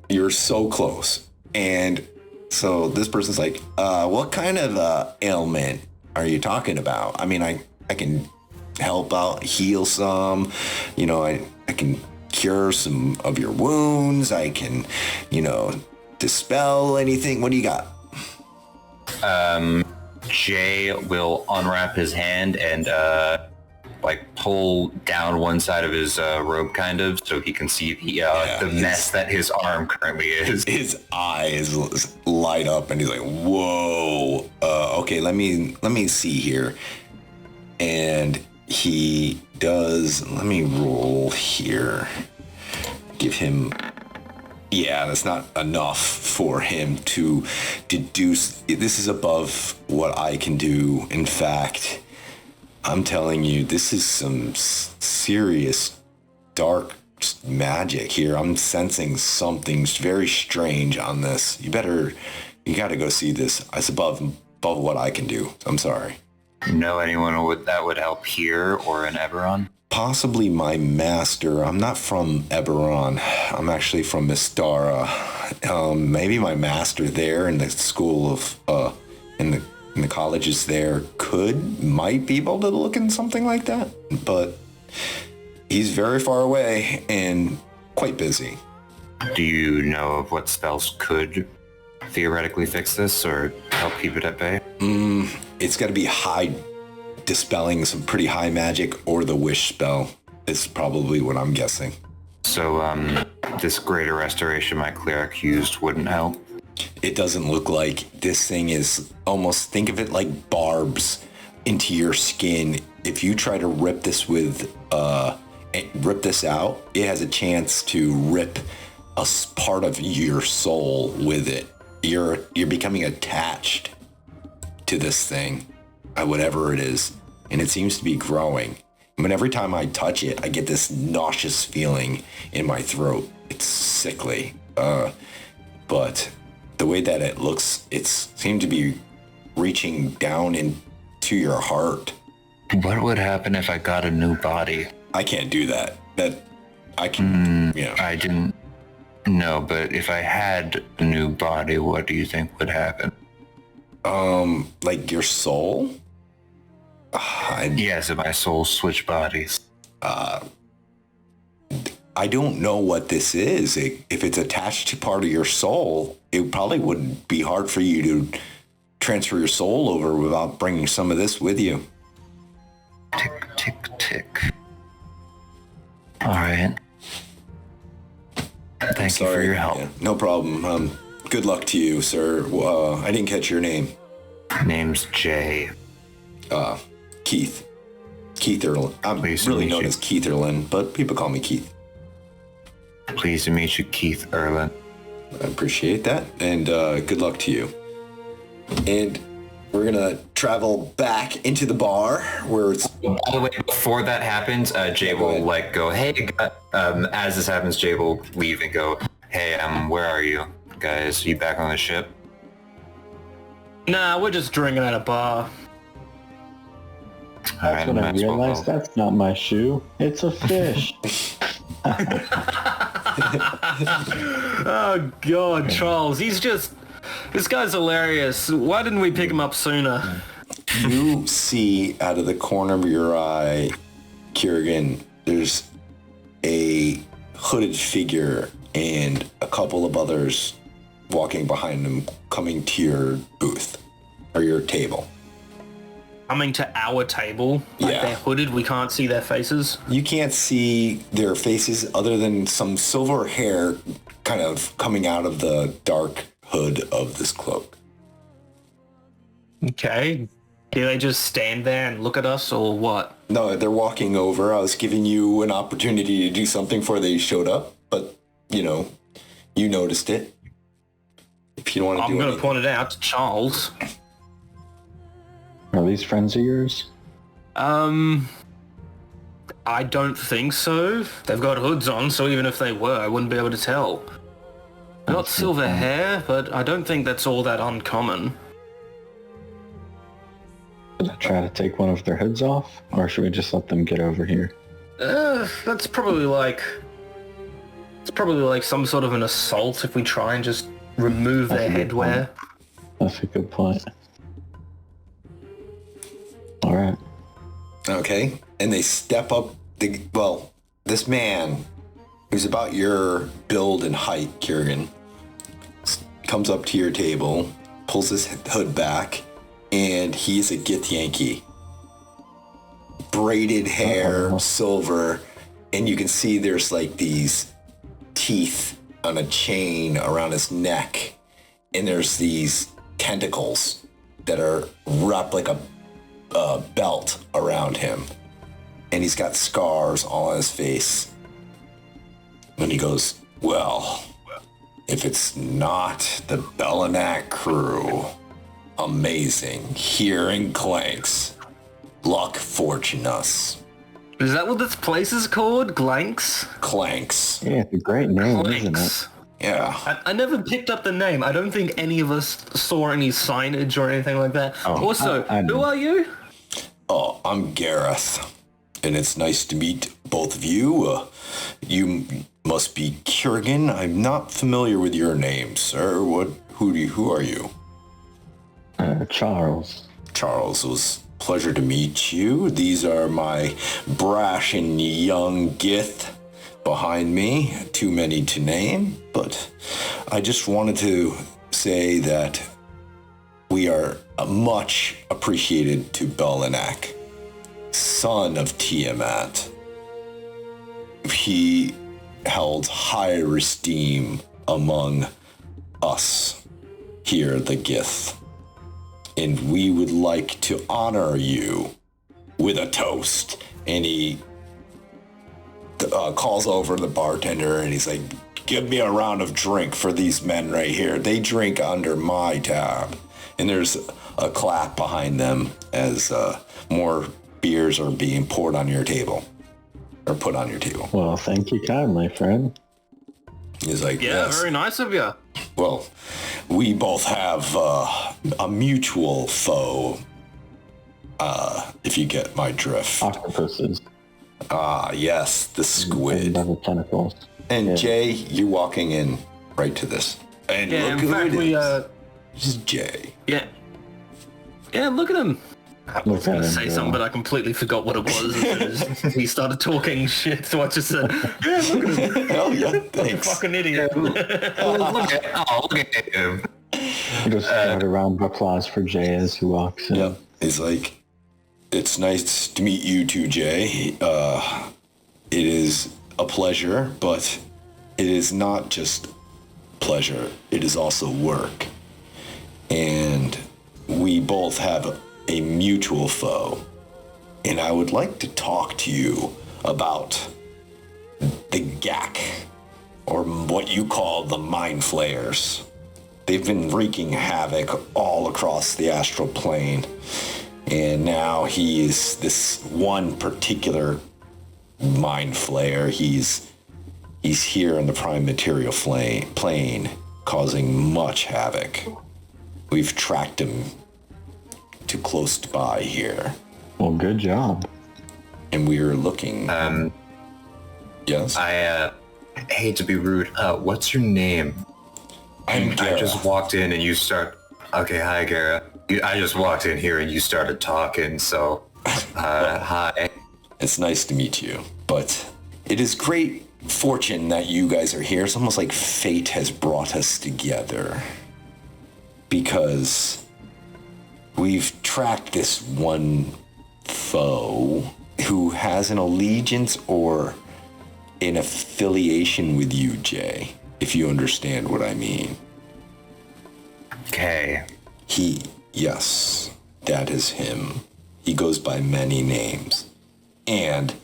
You're so close, and so this person's like, what kind of ailment are you talking about? I mean, I can help out, heal some, I can cure some of your wounds. I can, dispel anything. What do you got? Jay will unwrap his hand and pull down one side of his robe, kind of, so he can see the mess that his arm currently is. His eyes light up, and he's like, "Whoa! Okay, let me see here." And he does. Let me roll here. Give him. Yeah, that's not enough for him to deduce. This is above what I can do. In fact, I'm telling you, this is some serious dark magic here. I'm sensing something very strange on this. You got to go see this. It's above what I can do. I'm sorry. Know anyone that would help here or in Eberron? Possibly my master. I'm not from Eberron. I'm actually from Mystara. Maybe my master there in the school of, in the colleges there might be able to look in something like that. But he's very far away and quite busy. Do you know of what spells could theoretically fix this or help keep it at bay? It's got to be dispelling some pretty high magic, or the wish spell is probably what I'm guessing. So this greater restoration my cleric used wouldn't help? It doesn't look like this thing is almost, think of it like barbs into your skin. If you try to rip this out, it has a chance to rip a part of your soul with it. You're becoming attached to this thing, whatever it is, and it seems to be growing. But every time I touch it, I get this nauseous feeling in my throat. It's sickly. But the way that it looks, it seemed to be reaching down into your heart. What would happen if I got a new body? I can't do that. I didn't know, but if I had a new body, what do you think would happen? Like your soul? Yes, if my soul switch bodies. I don't know what this is. If it's attached to part of your soul, it probably wouldn't be hard for you to transfer your soul over without bringing some of this with you. Tick, tick, tick. All right. Thank you for your help. Yeah, no problem. Good luck to you, sir. I didn't catch your name. Name's Jay. Keith. Keith Erlin. I'm Pleased to really meet known you. as Keith Erlin, but people call me Keith. Pleased to meet you, Keith Erlin. I appreciate that, and good luck to you. And we're gonna travel back into the bar where it's. By the way, before that happens, Jay will go, hey, as this happens, Jay will leave and go, hey, where are you guys? You back on the ship? Nah, we're just drinking at a bar. All right, That's when I might as well realized go. that's not my shoe. It's a fish. Oh god, Charles, this guy's hilarious. Why didn't we pick him up sooner? You see out of the corner of your eye, Kiergan, there's a hooded figure and a couple of others walking behind him, coming to your booth or your table. Coming to our table? Like Yeah. they're hooded, we can't see their faces? You can't see their faces other than some silver hair kind of coming out of the dark hood of this cloak. Okay. Do they just stand there and look at us, or what? No, they're walking over. I was giving you an opportunity to do something before they showed up, but, you noticed it. If you don't want to I'm do going to anything. point it out to Charles. Are these friends of yours? I don't think so. They've got hoods on, so even if they were, I wouldn't be able to tell. They've got silver hair, but I don't think that's all that uncommon. Should I try to take one of their hoods off? Or should we just let them get over here? That's probably like... It's probably like some sort of an assault if we try and just remove their That's a good headwear. That's a good point. All right. Okay. And they step up. This man, who's about your build and height, Kiergan, comes up to your table pulls his hood back, and he's a Githyanki. Braided hair, silver, and you can see there's like these teeth on a chain around his neck, and there's these tentacles that are wrapped like a belt around him, and he's got scars all on his face. And he goes, well, if it's not the Belanac crew, amazing, here in Clanks, luck fortune us. Is that what this place is called? Glanks? Clanks. Yeah, it's a great name, isn't it? Clanks. Yeah. I never picked up the name. I don't think any of us saw any signage or anything like that. Oh, Also, I who are you? Oh, I'm Gar'ith, and it's nice to meet both of you. You must be Kurgan. I'm not familiar with your name, sir. Who are you? Charles. Charles, it was a pleasure to meet you. These are my brash and young Gith behind me. Too many to name, but I just wanted to say that we are much appreciated to Belanac, son of Tiamat. He held higher esteem among us here at the Gith, and we would like to honor you with a toast. And he calls over the bartender, and he's like, give me a round of drink for these men right here. They drink under my tab. And there's a clap behind them as more beers are being poured on your table. Or put on your table. Well, thank you kindly, friend. He's like, Yeah, yes. very nice of you. Well, we both have a mutual foe, if you get my drift. Octopuses. Ah, yes, the squid. Double tentacles. And Yeah. Jay, you're walking in right to this. And Yeah, look in who fact, it we, is. This is Jay. Yeah. Yeah, look at him. I was Look going at to him, say yeah. something, but I completely forgot what it was as soon as he started talking shit, so I just said, yeah, look at him. Hell yeah, You thanks. fucking idiot. Look at him. Just start a round of applause for Jay as he walks in. Yep. He's like, it's nice to meet you too, Jay. It is a pleasure, but it is not just pleasure. It is also work. And we both have a mutual foe. And I would like to talk to you about the GAC, or what you call the Mindflayers. They've been wreaking havoc all across the astral plane. And now he's this one particular mind flayer. He's here in the prime material plane, causing much havoc. We've tracked him to close by here, Well, good job. and we are looking. Yes, I hate to be rude. What's your name? I'm I Gar'ith. just walked in and you start. Okay, hi, Gar'ith. I just walked in here and you started talking, so hi. It's nice to meet you, but it is great fortune that you guys are here. It's almost like fate has brought us together, because we've tracked this one foe who has an allegiance or an affiliation with you, Jay, if you understand what I mean. Okay. Yes, that is him. He goes by many names. And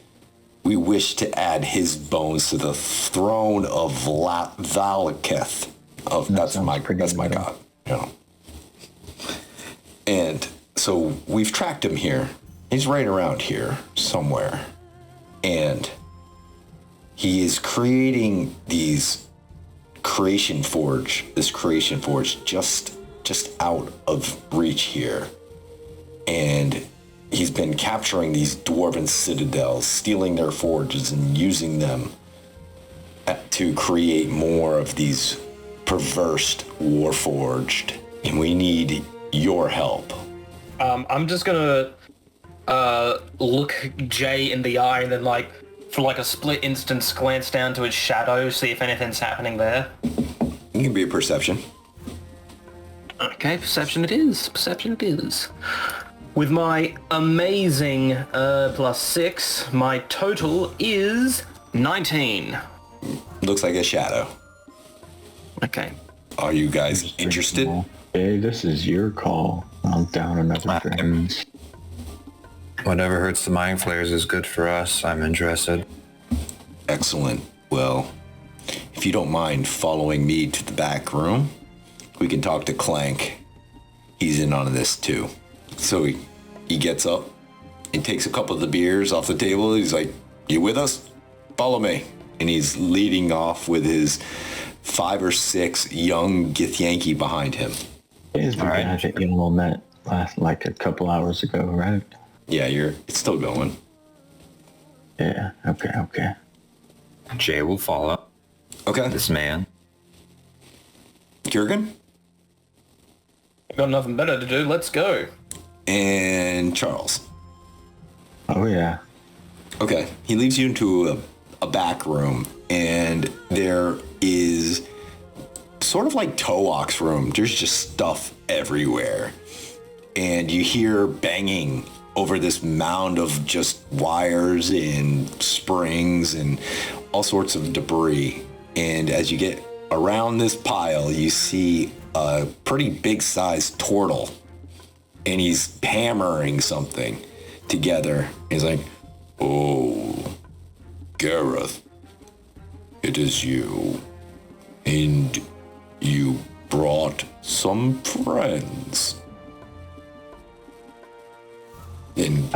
we wish to add his bones to the throne of Valaketh. That's my good. god. You know. And so we've tracked him here. He's right around here somewhere. And he is creating this creation forge just out of reach here. And he's been capturing these dwarven citadels, stealing their forges and using them to create more of these perverse warforged. And we need your help. I'm just gonna look Jay in the eye and then for a split instance glance down to his shadow, see if anything's happening there. It can be a perception. Okay, perception it is. Perception it is. With my amazing +6, my total is 19. Looks like a shadow. Okay. Are you guys interested? Hey, this is your call. I'm down another thing. Whatever hurts the Mindflayers is good for us. I'm interested. Excellent. Well, if you don't mind following me to the back room, we can talk to Clank. He's in on this too. So he gets up and takes a couple of the beers off the table. He's like, "You with us? Follow me." And he's leading off with his 5 or 6 young Githyanki behind him. He's the guy that you all met like a couple hours ago, right? Yeah, it's still going. Yeah, okay. Jay will follow. Okay. This man. Kurgan? I've got nothing better to do. Let's go. And Charles. Oh, yeah. Okay. He leads you into a back room, and there is sort of like Towok's room. There's just stuff everywhere. And you hear banging over this mound of just wires and springs and all sorts of debris. And as you get around this pile, you see a pretty big sized turtle, and he's hammering something together. He's like, "Oh, Gar'ith, it is you. And you brought some friends." And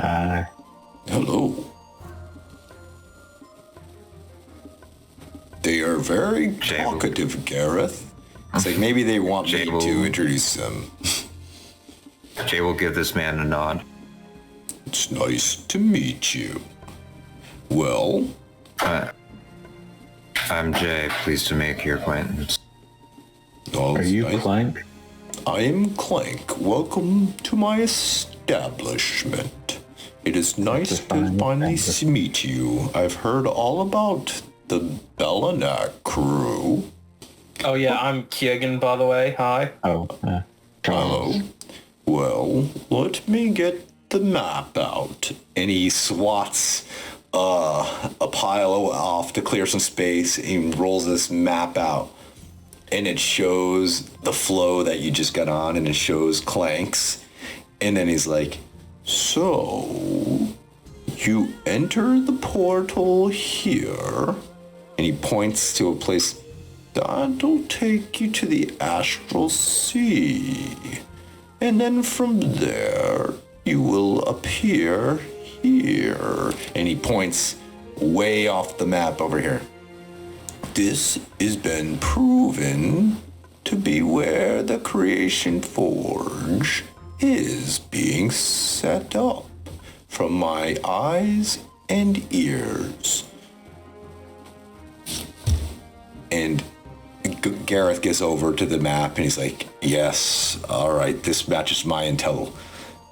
hello. They are very talkative, Gar'ith. It's like maybe they want me to introduce them. Jay will give this man a nod. It's nice to meet you. Well, I'm Jay. Pleased to make your acquaintance. Are you nice. Clank? I am Clank. Welcome to my establishment. It is nice to finally meet you. I've heard all about the Belanac crew. Oh yeah, I'm Kurgan, by the way. Hi. Oh, Hello. Well, let me get the map out. And he swats a pile off to clear some space and rolls this map out. And it shows the flow that you just got on, and it shows Clank's. And then he's like, "So, you enter the portal here." And he points to a place that'll take you to the Astral Sea. And then from there, you will appear here. And he points way off the map over here. This has been proven to be where the Creation Forge is being set up from my eyes and ears. And Gar'ith gets over to the map and he's like, "Yes, all right, this matches my intel.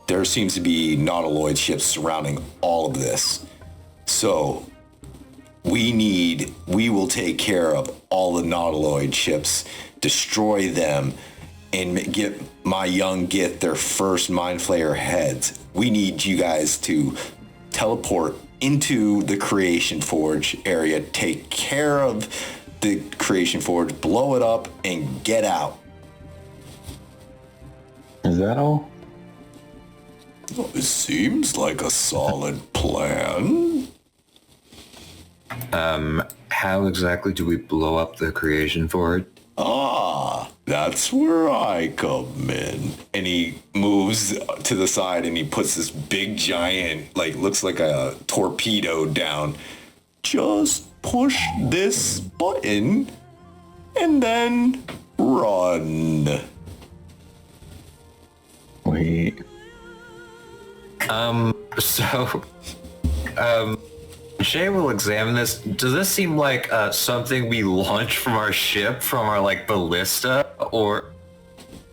There seems to be nautiloid ships surrounding all of this. So we will take care of all the nautiloid ships, destroy them, and get my young Gith their first Mindflayer heads. We need you guys to teleport into the Creation Forge area, take care of the Creation Forge, blow it up, and get out." Is that all? It seems like a solid plan. How exactly do we blow up the Creation Forge? That's where I come in. And he moves to the side and he puts this big giant, looks like a torpedo down. "Just push this button and then run." Wait. Jay will examine this. Does this seem like something we launch from our ship, from our ballista, or?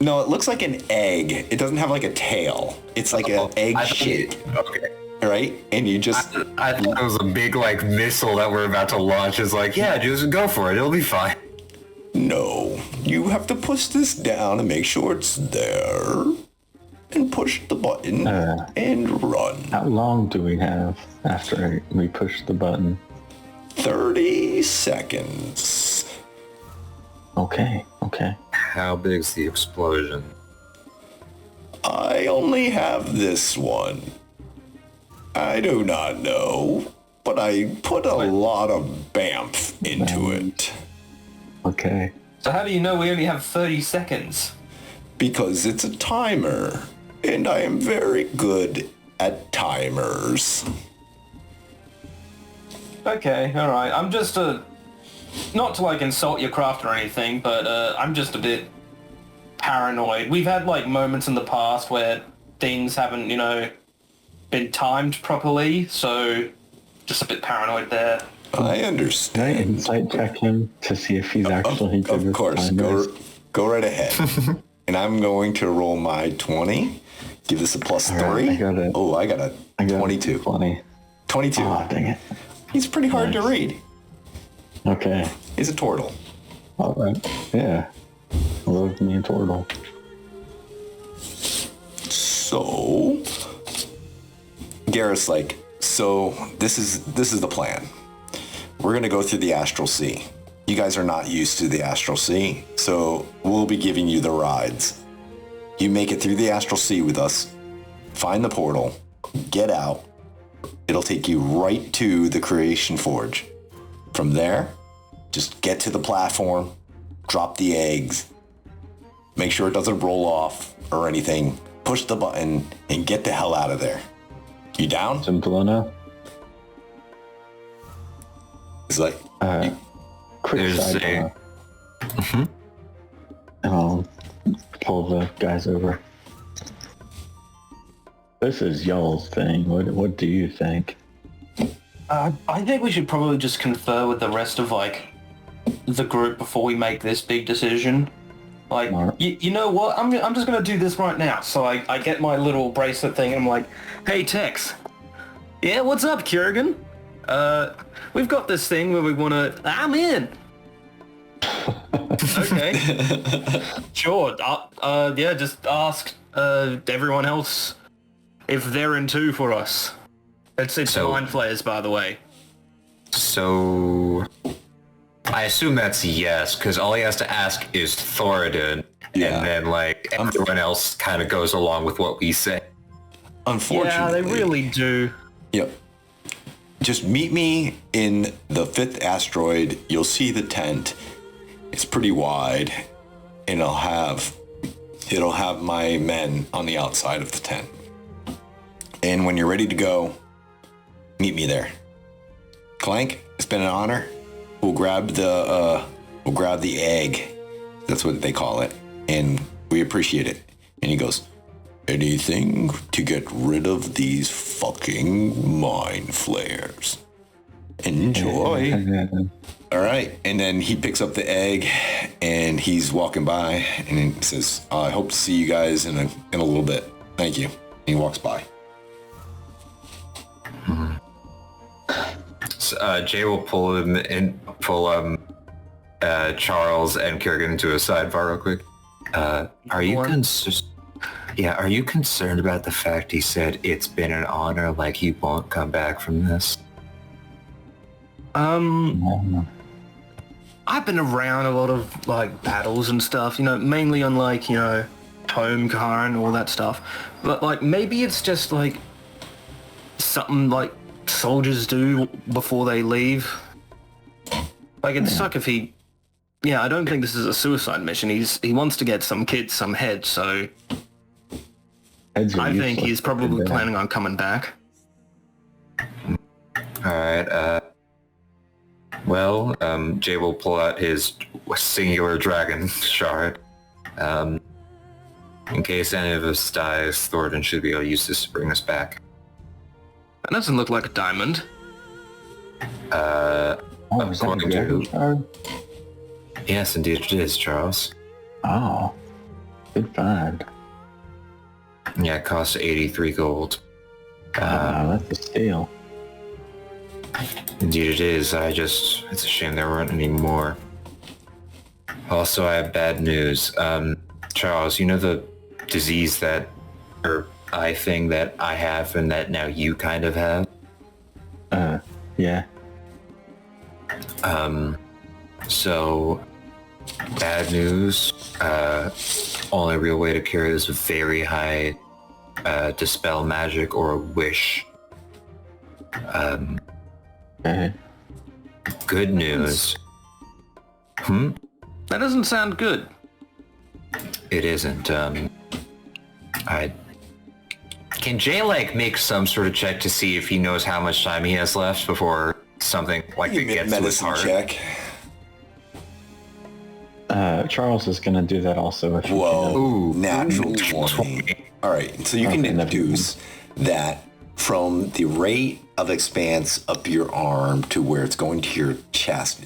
No, it looks like an egg. It doesn't have a tail. It's like an egg shape. Okay. Right? And you just... I thought it was a big missile that we're about to launch. It's like, yeah, just go for it. It'll be fine. No, you have to push this down and make sure it's there. And push the button and run. How long do we have after we push the button? 30 seconds. Okay. How big's the explosion? I only have this one. I do not know, but I put a lot of BAMF into it. Okay. So how do you know we only have 30 seconds? Because it's a timer, and I am very good at timers. Okay, alright. I'm just not to like insult your craft or anything, but I'm just a bit paranoid. We've had like moments in the past where things haven't, been timed properly, so just a bit paranoid there. I Can I understand. insight check him to see if he's actually good Of with course, timers? go right ahead. And I'm going to roll my 20. Give this a plus All right, 3. I got it. Oh, I got a I got 22. 20. 22. Oh, dang it. He's pretty hard to Nice. read. Okay. He's a turtle. All right. Yeah. I love me a turtle. So, Gareth's like, so this is the plan. We're gonna go through the Astral Sea. You guys are not used to the Astral Sea, so we'll be giving you the rides. You make it through the Astral Sea with us, find the portal, get out. It'll take you right to the Creation Forge. From there, just get to the platform, drop the eggs, make sure it doesn't roll off or anything, push the button, and get the hell out of there. You down? Simple enough. It's like, Quick There's sidebar. And I'll pull the guys over. This is y'all's thing. What do you think? I think we should probably just confer with the rest of like the group before we make this big decision. Like, Smart. you know what? I'm just gonna do this right now. So I get my little bracelet thing and I'm like, hey Tex, yeah, what's up, Kurgan? We've got this thing where we wanna. I'm in. Okay. Sure. Yeah, just ask everyone else if they're in too for us. It's So- Mindflayers, by the way. So, I assume that's yes, because all he has to ask is Thoradin, Yeah. and then like everyone else kind of goes along with what we say. unfortunately. Yeah, they really do. Yep. Just meet me in the 5th asteroid. You'll see the tent. It's pretty wide, and it'll have my men on the outside of the tent. And when you're ready to go, meet me there. Clank, it's been an honor. We'll grab the egg. That's what they call it, and we appreciate it. And he goes, anything to get rid of these fucking mind flares. Enjoy. All right. And then he picks up the egg and he's walking by and he says, I hope to see you guys in a little bit. Thank you. And he walks by. So, Jay will pull Charles and Kerrigan into a sidebar real quick. Are you Are you concerned about the fact he said it's been an honor, like he won't come back from this? I've been around a lot of like battles and stuff, mainly on like, home car and all that stuff. But like maybe it's just like something like soldiers do before they leave. Like it'd suck if he I don't think this is a suicide mission. He wants to get some kids some head, so Heads are I think useless. he's probably They're planning on coming back. Alright, well, Jay will pull out his singular dragon shard. In case any of us dies, Thoradin should be able to use this to bring us back. That doesn't look like a diamond. Oh, is that a according dragon to- shard? Yes, indeed it is, Charles. Oh, good find. Yeah, it costs 83 gold. That's a steal. Indeed it is. It's a shame there weren't any more. Also, I have bad news. Charles, you know the disease or eye thing that I have and that now you kind of have? Yeah. So, bad news. Only real way to cure this is very high dispel magic or a wish. Good news. That doesn't sound good. It isn't. Can Jay make some sort of check to see if he knows how much time he has left before something like that gets to his heart? Check. Charles is gonna do that also. If Whoa! Ooh. Natural 20. All right, so you can deduce that from the rate of expanse up your arm to where it's going to your chest,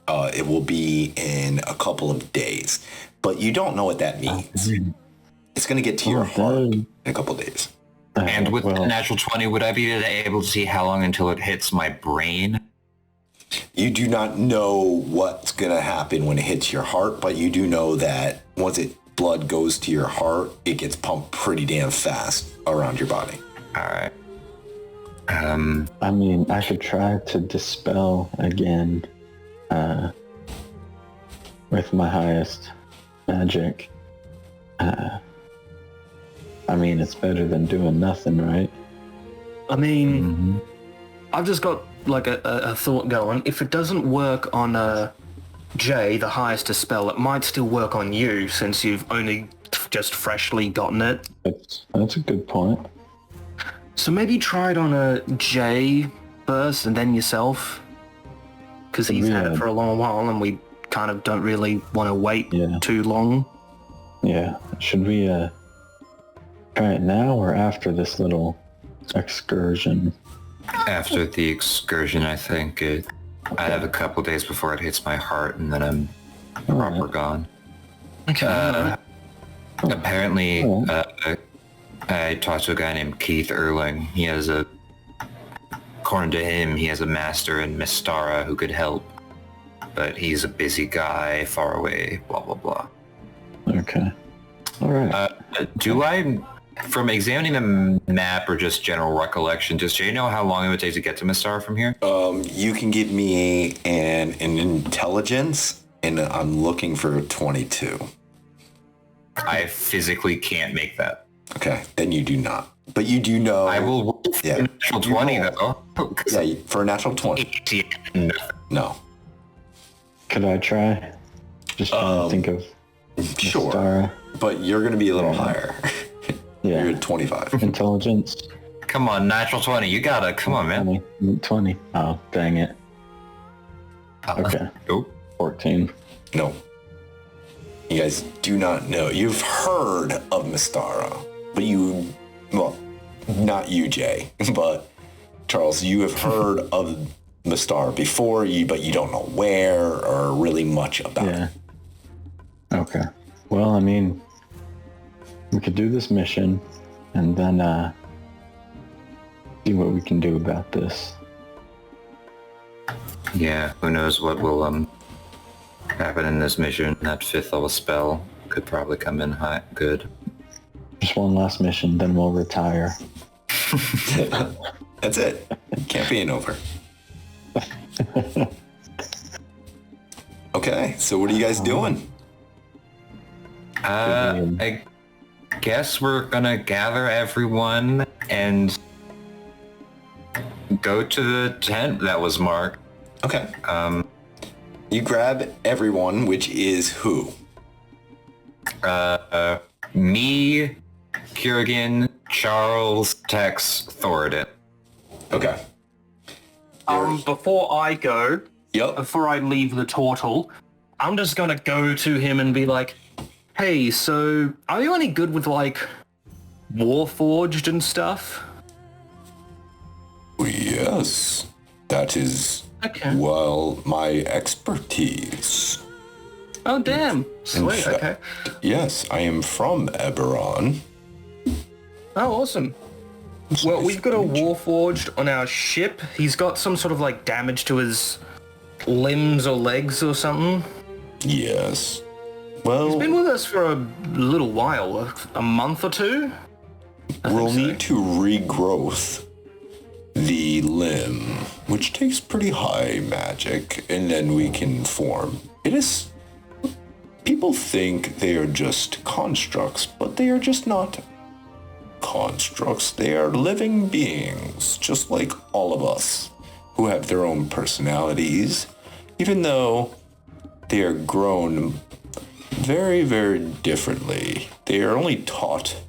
it will be in a couple of days. But you don't know what that means. It's going to get to your heart in a couple of days. And with the natural 20, would I be able to see how long until it hits my brain? You do not know what's going to happen when it hits your heart, but you do know that once blood goes to your heart, it gets pumped pretty damn fast around your body. All right. I mean, I could try to dispel again with my highest magic. I mean, it's better than doing nothing, right? I mean, I've just got a thought going. If it doesn't work on Jay, the highest dispel, it might still work on you since you've only just freshly gotten it. That's a good point. So maybe try it on a Jay first and then yourself. Because he's had it for a long while and we kind of don't really want to wait too long. Yeah. Should we try it now or after this little excursion? After the excursion, I think. I have a couple days before it hits my heart and then I'm proper gone. Okay. Apparently, I talked to a guy named Keith Erling. He has according to him, he has a master in Mystara who could help. But he's a busy guy, far away, blah, blah, blah. Okay. All right. From examining the map or just general recollection, does Jay know how long it would take to get to Mystara from here? You can give me an intelligence, and I'm looking for 22. I physically can't make that. Okay, then you do not. But you do know... I will roll for a natural 20, though. Yeah, for a natural 20. No. Could I try? Just trying to think of... Sure, Mystara. But you're going to be a little higher. Yeah. You're at 25. Intelligence. Come on, natural 20. You gotta. Come on, man. 20. Oh, dang it. Okay. Nope. 14. No. You guys do not know. You've heard of Mystara, but not you, Jay, but Charles, you have heard of Mystara before, but you don't know where or really much about it. Okay. Well, I mean, we could do this mission and then see what we can do about this. Yeah, who knows what will happen in this mission. That 5th level spell could probably come in high. Good. Just one last mission, then we'll retire. That's it. Campaign over. Okay, so what are you guys doing? I guess we're gonna gather everyone and go to the tent that was marked. Okay. You grab everyone, which is who? Me, Kurgan, Charles, Tex, Thoradin. Okay. Before I go, before I leave the turtle, I'm just gonna go to him and be like, hey, so are you any good with Warforged and stuff? Yes, that is, my expertise. Oh, damn. Sweet, okay. Yes, I am from Eberron. Oh, awesome. Well, we've got a Warforged on our ship. He's got some sort of damage to his limbs or legs or something. Yes. Well, Been with us for a little while, a month or two. we'll need to regrowth the limb, which takes pretty high magic, and then we can form. It is... People think they are just constructs, but they are just not constructs. They are living beings, just like all of us, who have their own personalities, even though they are grown very, very differently. They are only taught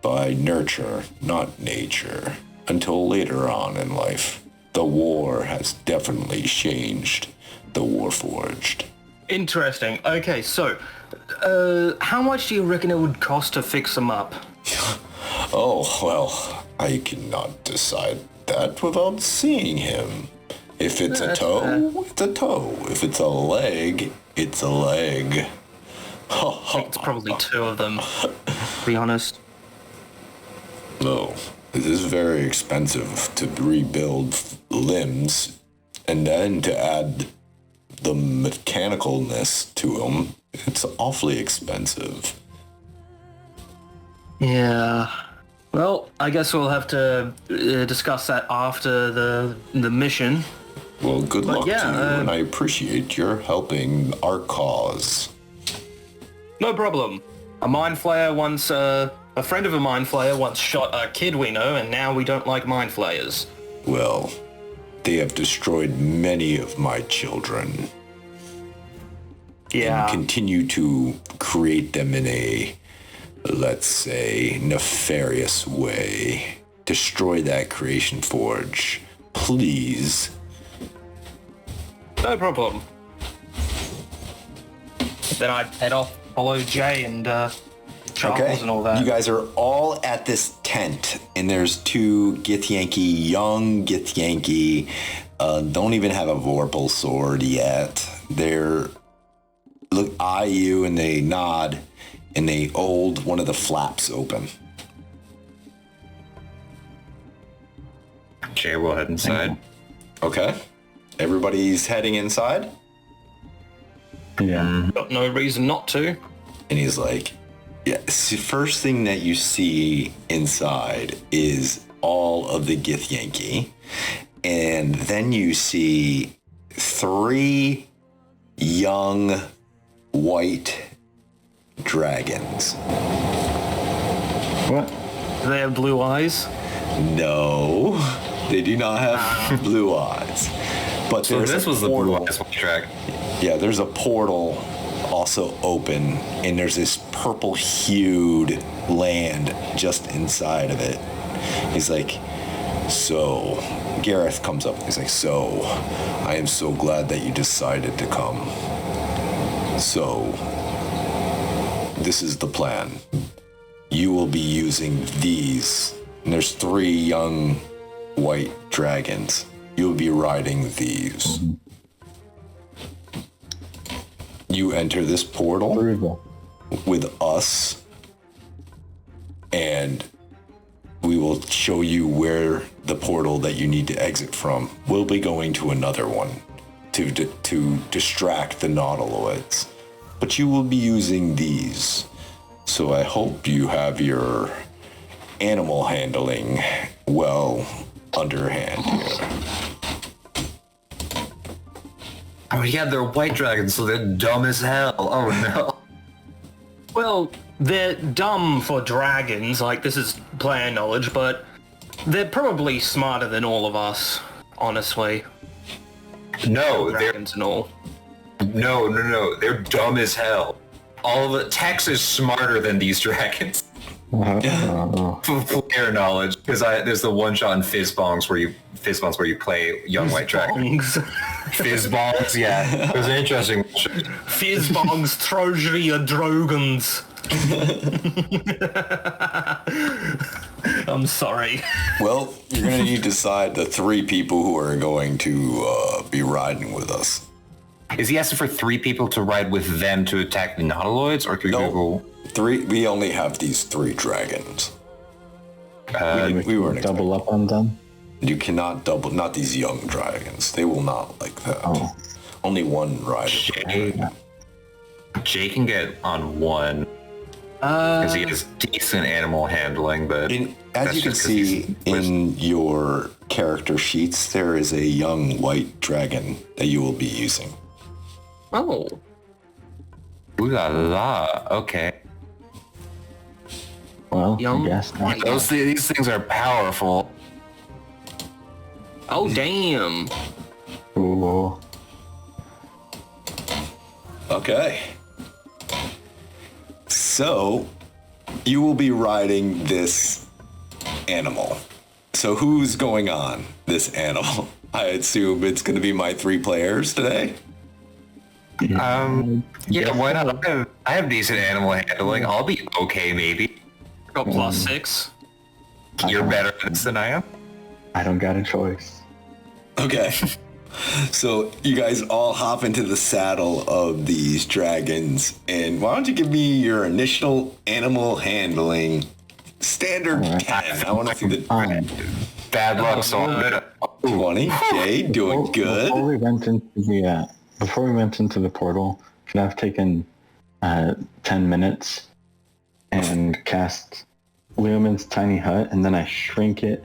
by nurture, not nature, until later on in life. The war has definitely changed the Warforged. Interesting. Okay, so, how much do you reckon it would cost to fix them up? Oh, well, I cannot decide that without seeing him. If it's a toe, it's a toe. If it's a leg, it's a leg. I think it's probably two of them, to be honest. No, it is very expensive to rebuild limbs, and then to add the mechanicalness to them. It's awfully expensive. Yeah. Well, I guess we'll have to discuss that after the mission. Well, good luck yeah, to you, and I appreciate your helping our cause. No problem. A Mindflayer once, a friend of a Mindflayer once shot a kid we know, and now we don't like Mindflayers. Well, they have destroyed many of my children. Yeah. And continue to create them in a, let's say, nefarious way. Destroy that creation forge. Please. No problem. Then I'd head off, follow Jay and Charles and all that. You guys are all at this tent, and there's two Githyanki, young Githyanki, don't even have a Vorpal sword yet. They're eye you and they nod, and they hold one of the flaps open. Okay, we'll head inside. Okay. Everybody's heading inside? Yeah. Got no reason not to. And he's like, yeah, first thing that you see inside is all of the Githyanki. And then you see 3 young white dragons. What? Do they have blue eyes? No, they do not have blue eyes. But So there's this a was the portal. blue eyes track. Yeah, there's a portal also open, and there's this purple-hued land just inside of it. He's like, so, Gar'ith comes up. He's like, so, I am so glad that you decided to come. So, this is the plan. You will be using these. And there's 3 young white dragons. You'll be riding these. You enter this portal with us, and we will show you where the portal that you need to exit from. We'll be going to another one to distract the nautiloids. But you will be using these. So I hope you have your animal handling well underhand here. Oh yeah, they're white dragons, so they're dumb as hell. Oh no. Well, they're dumb for dragons, like this is player knowledge, but they're probably smarter than all of us, honestly. No, they're Dragons and all. no. They're dumb as hell. All of it. Tex is smarter than these dragons. Player knowledge, because there's the one shot in Fizzbongs where you play young white dragon. Fizzbongs, yeah. It was an interesting. Fizzbongs Trojan Drogons. I'm sorry. Well, you're going to need to decide the 3 people who are going to be riding with us. Is he asking for 3 people to ride with them to attack the nautiloids, or 3 people? 3. We only have these 3 dragons. We weren't double up on them. You cannot double, not these young dragons. They will not like that. Oh. Only one rider. Jay can get on 1 because he has decent animal handling, but As you can see in your character sheets, there is a young white dragon that you will be using. Oh. Ooh la la. Okay. Well, Young I guess not. These things are powerful. Oh, damn. Ooh. Okay. So, you will be riding this animal. So who's going on this animal? I assume it's going to be my 3 players today. Yeah, why not? I have decent animal handling. I'll be okay, maybe. Got +6. You're better at this than I am. I don't got a choice. Okay. So you guys all hop into the saddle of these dragons, and why don't you give me your initial animal handling standard 10? I want to see the Bad luck, so I'm gonna... 20. Jay, doing good. Before we went into the portal, could I have taken 10 minutes and cast Lumen's tiny hut, and then I shrink it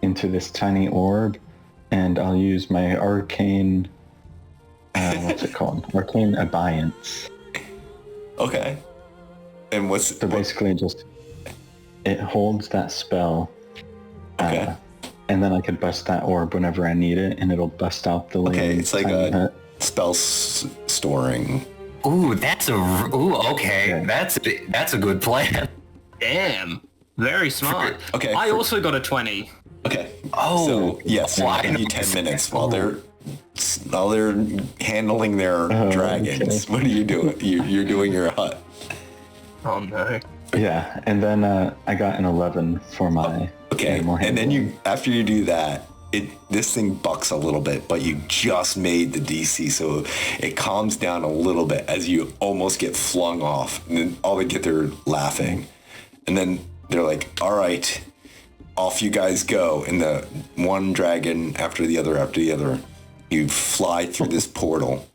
into this tiny orb, and I'll use my arcane, what's it called? Arcane Abeyance. Okay. And So basically just, it holds that spell. Okay. And then I could bust that orb whenever I need it, and it'll bust out the Okay, it's like tiny a hut. spell storing. Ooh, okay. That's a good plan. Damn. Very smart. Okay, I also got a 20. Okay. Oh, So yes, why I'll give you not? 10 minutes while they're handling their dragons. okay. What are you doing? You're doing your hut. Oh, no. Yeah, and then I got an 11 for my Okay, animal and then handling. after you do that, this thing bucks a little bit, but you just made the DC, so it calms down a little bit as you almost get flung off, and then all they get there laughing, and then they're like, "All right, off you guys go!" And the one dragon after the other, you fly through this portal,